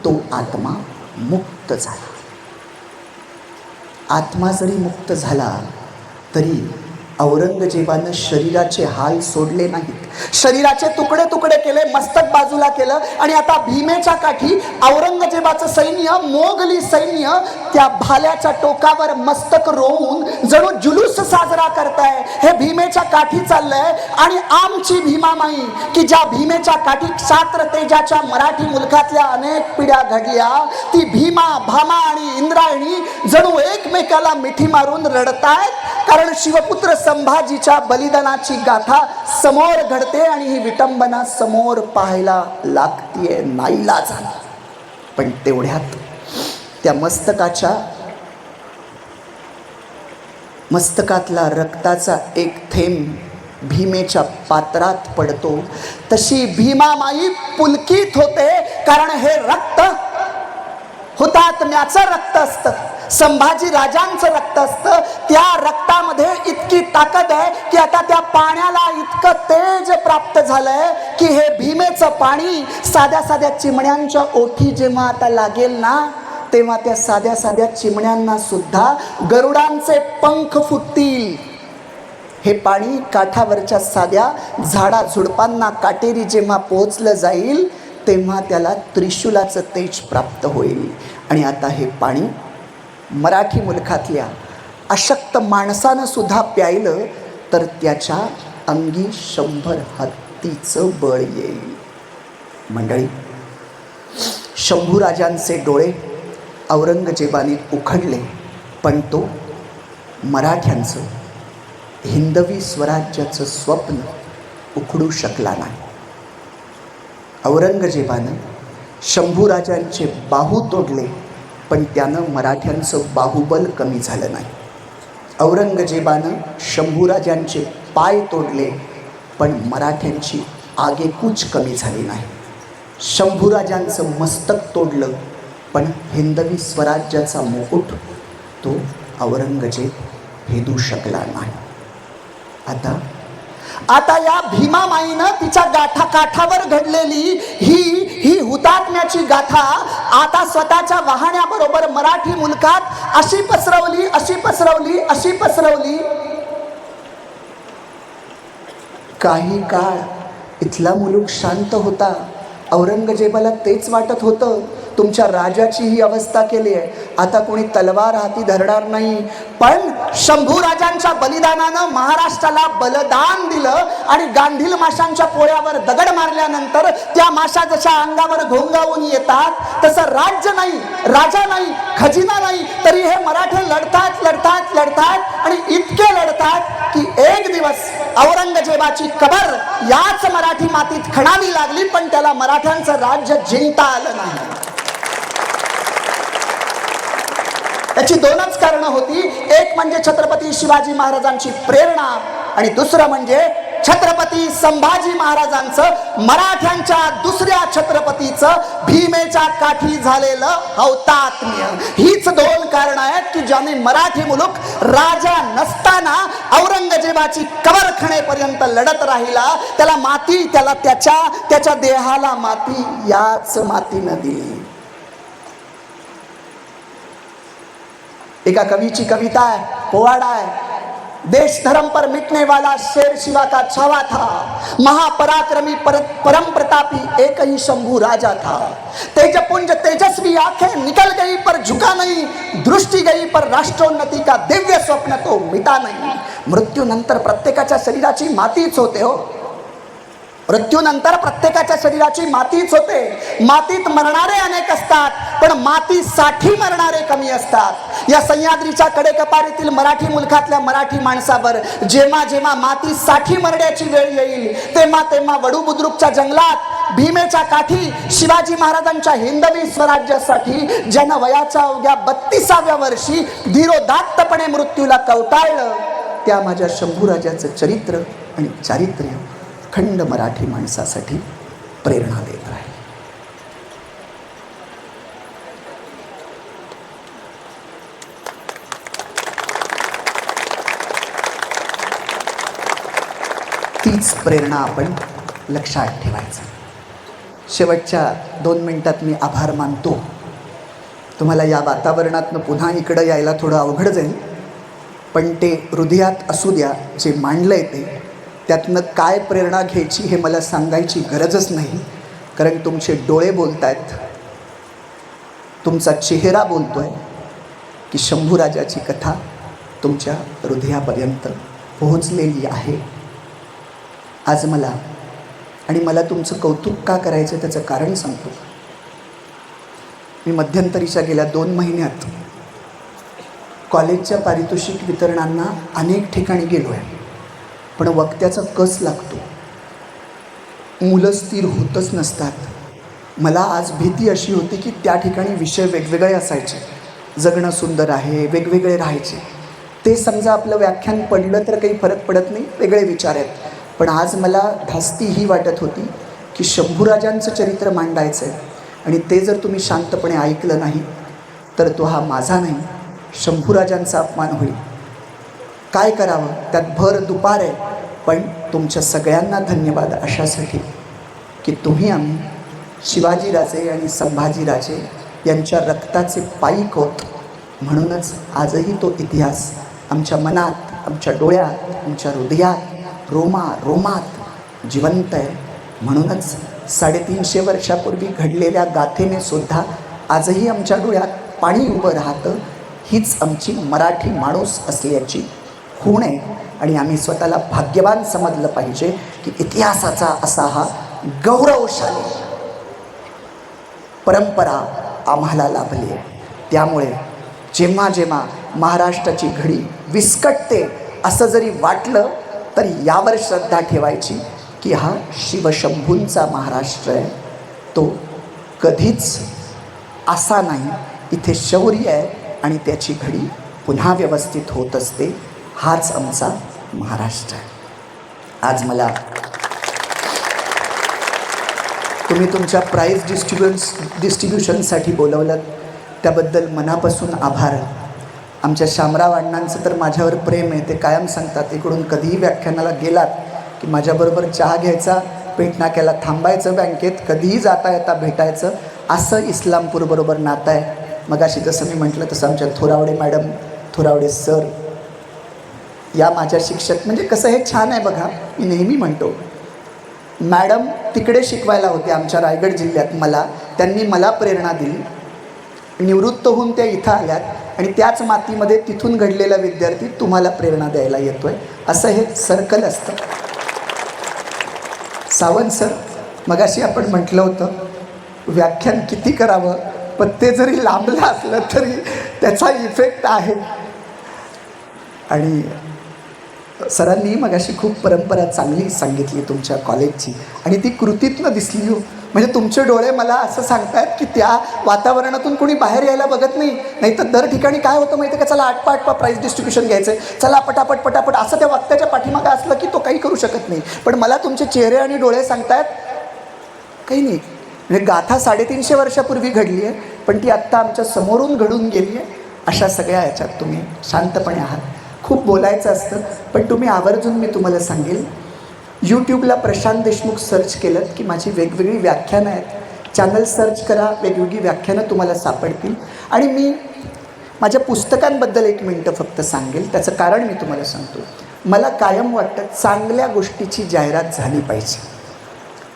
तो आत्मा मुक्त झाला. आत्मा जरी मुक्त झाला तरी औरंगजेबानं शरीराचे हाल सोडले नाहीत. शरीराचे तुकडे तुकडे केले, मस्तक बाजूला केलं आणि आता भीमेच्या काठी औरंगजेबाचं सैन्य, मोगली सैन्य त्या भाल्याच्या टोकावर मस्तक रोवून जणू जुलूस साजरा करताय. हे भीमेच्या काठी चाललंय. आणि आमची भीमामाई, की ज्या भीमेच्या काठी क्षात्र तेजाच्या मराठी मुलखातल्या अनेक पिढ्या घडल्या, ती भीमा, भामा आणि इंद्रायणी जणू एकमेकाला मिठी मारून रडतायत, कारण शिवपुत्र संभाजीच्या बलिदानाची गाथा समोर घडते आणि ही विटंबना समोर पाहायला लागतीये नाईलाजाने. पण तेवढ्यात त्या मस्तकातला रक्ताचा एक थेंब भीमेच्या पात्रात पडतो. तशी भीमामाई पुलकित होते, कारण हे रक्त हुतात्म्याचं रक्त असतं, संभाजी राजांचं रक्त असतं. त्या रक्तामध्ये इतकी ताकद आहे की आता त्या पाण्याला इतकं तेज प्राप्त झालंय की हे भीमेचं पाणी साध्या साध्या चिमण्यांच्या ओठी जेव्हा आता लागेल ना, तेव्हा त्या साध्या साध्या चिमण्यांना सुद्धा गरुडांचे पंख फुटतील. हे पाणी काठावरच्या साध्या झाडा झुडपांना काटेरी जेव्हा पोहोचलं जाईल तेव्हा त्याला त्रिशूलाचं तेज प्राप्त होईल. आणि आता हे पाणी मराठी मुलखातल्या अशक्त माणसानं सुद्धा प्यायलं तर त्याच्या अंगी 100 हत्तीचं बळ येईल. मंडळी, शंभूराजांचे डोळे औरंगजेबाने उघडले, पण तो मराठ्यांचं हिंदवी स्वराज्याचं स्वप्न उखडू शकला नाही. औरंगजेबानं शंभूराजांचे बाहू तोडले, पण त्यानं मराठ्यांचं बाहुबल कमी झालं नाही. औरंगजेबानं शंभूराजांचे पाय तोडले, पण मराठ्यांची आगेकूच कमी झाली नाही. शंभूराजांचं मस्तक तोडलं, पण हिंदवी स्वराज्याचा मुकुट तो औरंगजेब भेदू शकला नाही. आता या भीमामाईनं तिच्या काठावर घडलेली ही हुतात्म्याची गाथा आता स्वतःच्या वाहण्याबरोबर मराठी मुलकात अशी पसरवली. काही काळ इथला मुलूक शांत होता. औरंगजेबाला तेच वाटत होतं, तुमच्या राजाची ही अवस्था केली आहे, आता कोणी तलवार हाती धरणार नाही. पण शंभूराजांच्या बलिदानानं महाराष्ट्राला बलिदान दिलं आणि गांधील माशांच्या पोळ्यावर दगड मारल्यानंतर त्या माशा जशा अंगावर घोंगावून येतात तसं राज्य नाही, राजा नाही, खजिना नाही, तरी हे मराठे लढतात आणि इतके लढतात की एक दिवस औरंगजेबाची कबर याच मराठी मातीत खणावी लागली, पण त्याला मराठ्यांचं राज्य जिंकता आलं नाही. याची दोनच कारणं होती. एक म्हणजे छत्रपती शिवाजी महाराजांची प्रेरणा आणि दुसरं म्हणजे छत्रपती संभाजी महाराजांचं मराठ्यांच्या दुसऱ्या छत्रपतीचं भीमेच्या काठी झालेलं हौतात्म्य. हीच दोन कारणं आहेत की ज्याने मराठी मुलूक राजा नसताना औरंगजेबाची कबरखानेपर्यंत लढत राहिला. त्याला माती, त्याला त्याच्या देहाला माती याच मातीनं दिली. एका कवीची कविता आहे, पोवाडा आहे. देश धर्म पर मिटने वाला शेर शिवा का छावा था, महापराक्रमी परम प्रतापी एक ही शंभू राजा था. तेजपुंज तेजस्वी आंखें निकल गई पर झुका नहीं, दृष्टि गई पर राष्ट्रोन्नति का दिव्य स्वप्न तो मिटा नहीं. मृत्यूनंतर प्रत्येकाच्या शरीराची मातीच होते हो. मृत्यूनंतर प्रत्येकाच्या शरीराची मातीच होते. मातीत मरणारे अनेक असतात, पण मातीसाठी मरणारे कमी असतात. या सह्याद्रीच्या कडेकपारीतील मराठी मुलखातल्या मराठी माणसावर जेव्हा जेव्हा मातीसाठी मरण्याची वेळ येईल तेव्हा तेव्हा वडू बुद्रुकच्या जंगलात भीमेच्या काठी शिवाजी महाराजांच्या हिंदवी स्वराज्यासाठी ज्यानं वयाच्या अवघ्या 32व्या वर्षी धीरोदात्तपणे मृत्यूला कवटाळलं, त्या माझ्या शंभूराजाचं चरित्र आणि चारित्र्य अखंड मराठी माणसासाठी प्रेरणा देत राहील. तीच प्रेरणा आपण लक्षात ठेवायचं. शेवटच्या 2 मिनिटात मी आभार मानतो. तुम्हाला या वातावरणातनं पुन्हा इकडं यायला थोडं अवघड जाईल, पण ते हृदयात असू द्या. जे मांडलंय ते त्यातनं काय प्रेरणा घ्यायची हे मला सांगायची गरजच नाही, कारण तुमचे डोळे बोलत आहेत, तुमचा चेहरा बोलतोय की शंभूराजाची कथा तुमच्या हृदयापर्यंत पोहोचलेली आहे. आज मला तुमचं कौतुक का करायचं त्याचं कारण सांगतो. मी मध्यंतरीच्या गेल्या 2 महिन्यात कॉलेजच्या पारितोषिक वितरणांना अनेक ठिकाणी गेलो आहे, पण वक्त्याचा कस लागतो. मुलं स्थिर होतच नसतात. मला आज भीती अशी होती की त्या ठिकाणी विषय वेगवेगळे असायचे. जगणं सुंदर आहे, वेगवेगळे राहायचे. ते समजा आपलं व्याख्यान पडलं तर काही फरक पडत नाही, वेगळे विचार आहेत. पण आज मला धास्ती ही वाटत होती की शंभूराजांचं चरित्र मांडायचं आहे आणि ते जर तुम्ही शांतपणे ऐकलं नाही तर तो हा माझा नाही, शंभूराजांचा अपमान होईल. काय करावं, त्यात भर दुपार आहे. पण तुमच्या सगळ्यांना धन्यवाद अशासाठी की तुम्ही आम्ही शिवाजीराजे आणि संभाजीराजे यांच्या रक्ताचे पाईक होत. म्हणूनच आजही तो इतिहास आमच्या मनात, आमच्या डोळ्यात, आमच्या हृदयात रोमात जिवंत आहे. म्हणूनच 350 वर्षापूर्वी घडलेल्या गाथेने सुद्धा आजही आमच्या डोळ्यात पाणी उभं राहतं. हीच आमची मराठी माणूस असल्याची खूण आहे आणि आम्ही स्वतःला भाग्यवान समजलं पाहिजे की इतिहासाचा असा हा गौरवशाली परंपरा आम्हाला लाभली आहे. त्यामुळे जेव्हा जेव्हा महाराष्ट्राची घडी विस्कटते असं जरी वाटलं तर यावर श्रद्धा ठेवायची की हा शिवशंभूंचा महाराष्ट्र आहे. तो कधीच असा नाही. इथे शौर्य आहे आणि त्याची घडी पुन्हा व्यवस्थित होत असते. हाच आमचा महाराष्ट्र आहे. आज मला तुम्ही तुमच्या प्राईज डिस्ट्रीब्युशनसाठी बोलवलं त्याबद्दल मनापासून आभार. आमच्या शामराव अण्णांचं तर माझ्यावर प्रेम आहे. ते कायम सांगतात इकडून कधीही व्याख्यानाला गेलात की माझ्याबरोबर चहा घ्यायचा, पेटनाक्याला थांबायचं, बँकेत कधीही जाता येता भेटायचं. असं इस्लामपूरबरोबर नातं आहे. मगाशी जसं मी म्हटलं तसं आमच्या थोरावडे मॅडम, थोरावडे सर या माझ्या शिक्षक. म्हणजे कसं हे छान आहे बघा. मी नेहमी म्हणतो मॅडम तिकडे शिकवायला होते आमच्या रायगड जिल्ह्यात. त्यांनी मला प्रेरणा दिली. निवृत्त होऊन त्या इथं आल्यात आणि त्याच मातीमध्ये तिथून घडलेला विद्यार्थी तुम्हाला प्रेरणा द्यायला येतोय. असं हे सर्कल असतं. सावंत सर, मगाशी आपण म्हटलं होतं व्याख्यान किती करावं, पण ते जरी लांबलं असलं तरी त्याचा इफेक्ट आहे. आणि सरांनी मगाशी खूप परंपरा चांगली सांगितली तुमच्या कॉलेजची आणि ती कृतीतनं दिसली हो. म्हणजे तुमचे डोळे मला असं सांगतायत की त्या वातावरणातून कोणी बाहेर यायला बघत नाही. नाहीतर दर ठिकाणी काय होतं माहिती आहे का, चला आटपा प्राईज डिस्ट्रीब्युशन घ्यायचं आहे, चला पटापट असं त्या वक्त्याच्या पाठीमागं असलं की तो काही करू शकत नाही. पण मला तुमचे चेहरे आणि डोळे सांगतायत काही नाही. म्हणजे गाथा 350 वर्षापूर्वी घडली आहे, पण ती आत्ता आमच्या समोरून घडून गेली आहे. अशा सगळ्या ह्याच्यात तुम्ही शांतपणे आहात. खूप बोलायचं असतं, पण तुम्ही आवर्जून मी तुम्हाला सांगेल, यूट्यूबला प्रशांत देशमुख सर्च केलं की माझी वेगवेगळी व्याख्यानं आहेत. चॅनल सर्च करा, वेगवेगळी व्याख्यानं तुम्हाला सापडतील. आणि मी माझ्या पुस्तकांबद्दल 1 मिनटं फक्त सांगेल. त्याचं कारण मी तुम्हाला सांगतो. मला कायम वाटतं चांगल्या गोष्टीची जाहिरात झाली पाहिजे.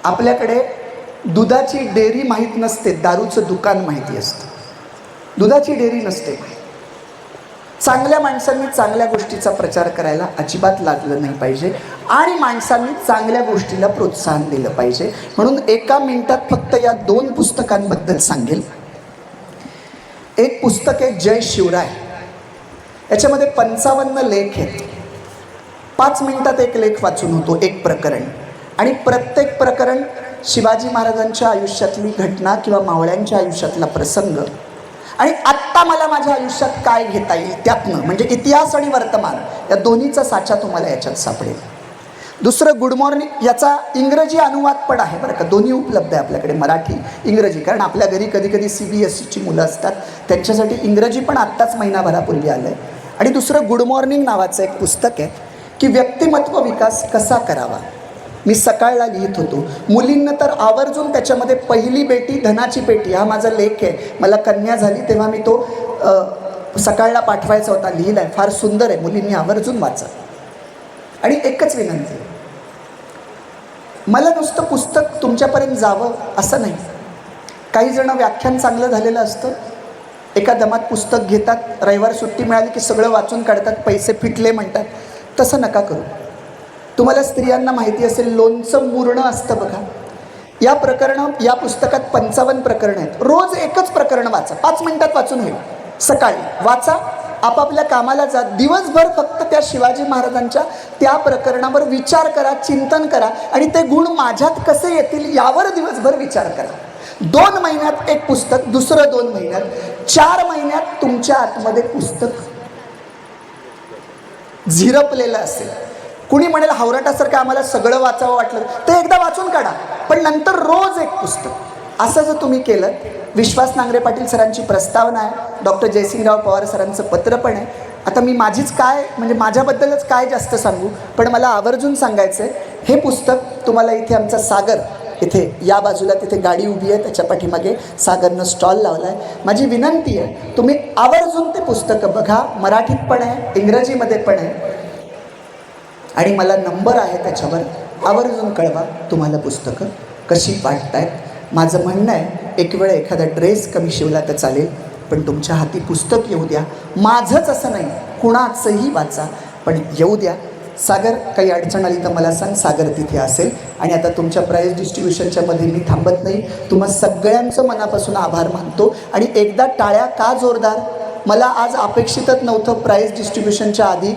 आपल्याकडे दुधाची डेअरी माहीत नसते, दारूचं दुकान माहिती असतं. दुधाची डेअरी नसते. चांगल्या माणसांनी चांगल्या गोष्टीचा प्रचार करायला अजिबात लागलं नाही पाहिजे आणि माणसांनी चांगल्या गोष्टीला प्रोत्साहन दिलं पाहिजे. म्हणून 1 मिनिटात फक्त या 2 पुस्तकांबद्दल सांगेल. एक पुस्तक आहे जय शिवराय. याच्यामध्ये 55 लेख आहेत. 5 मिनिटात एक लेख वाचून होतो, एक प्रकरण. आणि प्रत्येक प्रकरण शिवाजी महाराजांच्या आयुष्यातली घटना किंवा मावळ्यांच्या आयुष्यातला प्रसंग आणि आत्ता मला माझ्या आयुष्यात काय घेता येईल त्यातनं, म्हणजे इतिहास आणि वर्तमान या दोन्हीचा साचा तुम्हाला याच्यात सापडेल. दुसरं गुड मॉर्निंग, याचा इंग्रजी अनुवाद पण आहे बरं का. दोन्ही उपलब्ध आहे आपल्याकडे, मराठी इंग्रजी. कारण आपल्या घरी कधी CBSEची मुलं असतात, त्यांच्यासाठी इंग्रजी पण आत्ताच महिनाभरापूर्वी आलं आहे. आणि दुसरं गुड मॉर्निंग नावाचं एक पुस्तक आहे की व्यक्तिमत्व विकास कसा करावा. मी सकाळला लिहित होतो. मुलींना तर आवर्जून त्याच्यामध्ये पहिली बेटी धनाची पेटी हा माझा लेख आहे. मला कन्या झाली तेव्हा मी तो सकाळला पाठवायचा होता, लिहिला आहे. फार सुंदर आहे, मुलींनी आवर्जून वाचा. आणि एकच विनंती, मला नुसतं पुस्तक तुमच्यापर्यंत जावं असं नाही. काही जण व्याख्यान चांगलं झालेलं असतं, एका दमात पुस्तक घेतात, रविवार सुट्टी मिळाली की सगळं वाचून काढतात, पैसे फिटले म्हणतात. तसं नका करू. तुम्हाला स्त्रियांना माहिती असेल, लोणचं मुरणं असतं बघा. या पुस्तकात 55 प्रकरणं आहेत. रोज एकच प्रकरण वाचा, 5 मिनिटात वाचून होईल. सकाळी वाचा, आपापल्या कामाला जा. दिवसभर फक्त त्या शिवाजी महाराजांच्या त्या प्रकरणावर विचार करा, चिंतन करा आणि ते गुण माझ्यात कसे येतील यावर दिवसभर विचार करा. 2 महिन्यात एक पुस्तक, दुसरं 2 महिन्यात, 4 महिन्यात तुमच्या आतमध्ये पुस्तक झिरपलेलं असेल. कुणी म्हणेल हावराटासारखं आम्हाला सगळं वाचावं वाटलं, ते एकदा वाचून काढा, पण नंतर रोज एक पुस्तक. असं जर तुम्ही केलं, विश्वास नांगरे पाटील सरांची प्रस्तावना आहे, डॉक्टर जयसिंगराव पवार सरांचं पत्र पण आहे. आता मी माझीच काय म्हणजे माझ्याबद्दलच काय जास्त सांगू, पण मला आवर्जून सांगायचं आहे, हे पुस्तक तुम्हाला इथे आमचा सागर, इथे या बाजूला तिथे गाडी उभी आहे, त्याच्या पाठीमागे सागरनं स्टॉल लावला आहे. माझी विनंती आहे, तुम्ही आवर्जून ते पुस्तकं बघा. मराठीत पण आहे, इंग्रजीमध्ये पण आहे. आणि मला नंबर आहे त्याच्यावर, आवर्जून कळवा तुम्हाला पुस्तकं कशी वाटतायत. माझं म्हणणं आहे, एक वेळ एखादा ड्रेस कमी शिवला तर चालेल, पण तुमच्या हाती पुस्तक येऊ द्या. माझंच असं नाही, कुणाचंही वाचा, पण येऊ द्या. सागर, काही अडचण आली तर मला सांग, सागर तिथे असेल. आणि आता तुमच्या प्राईज डिस्ट्रीब्युशनच्या मध्ये मी थांबत नाही. तुम्हा सगळ्यांचं मनापासून आभार मानतो. आणि एकदा टाळ्या का जोरदार, मला आज अपेक्षितच नव्हतं प्राईज डिस्ट्रीब्युशनच्या आधी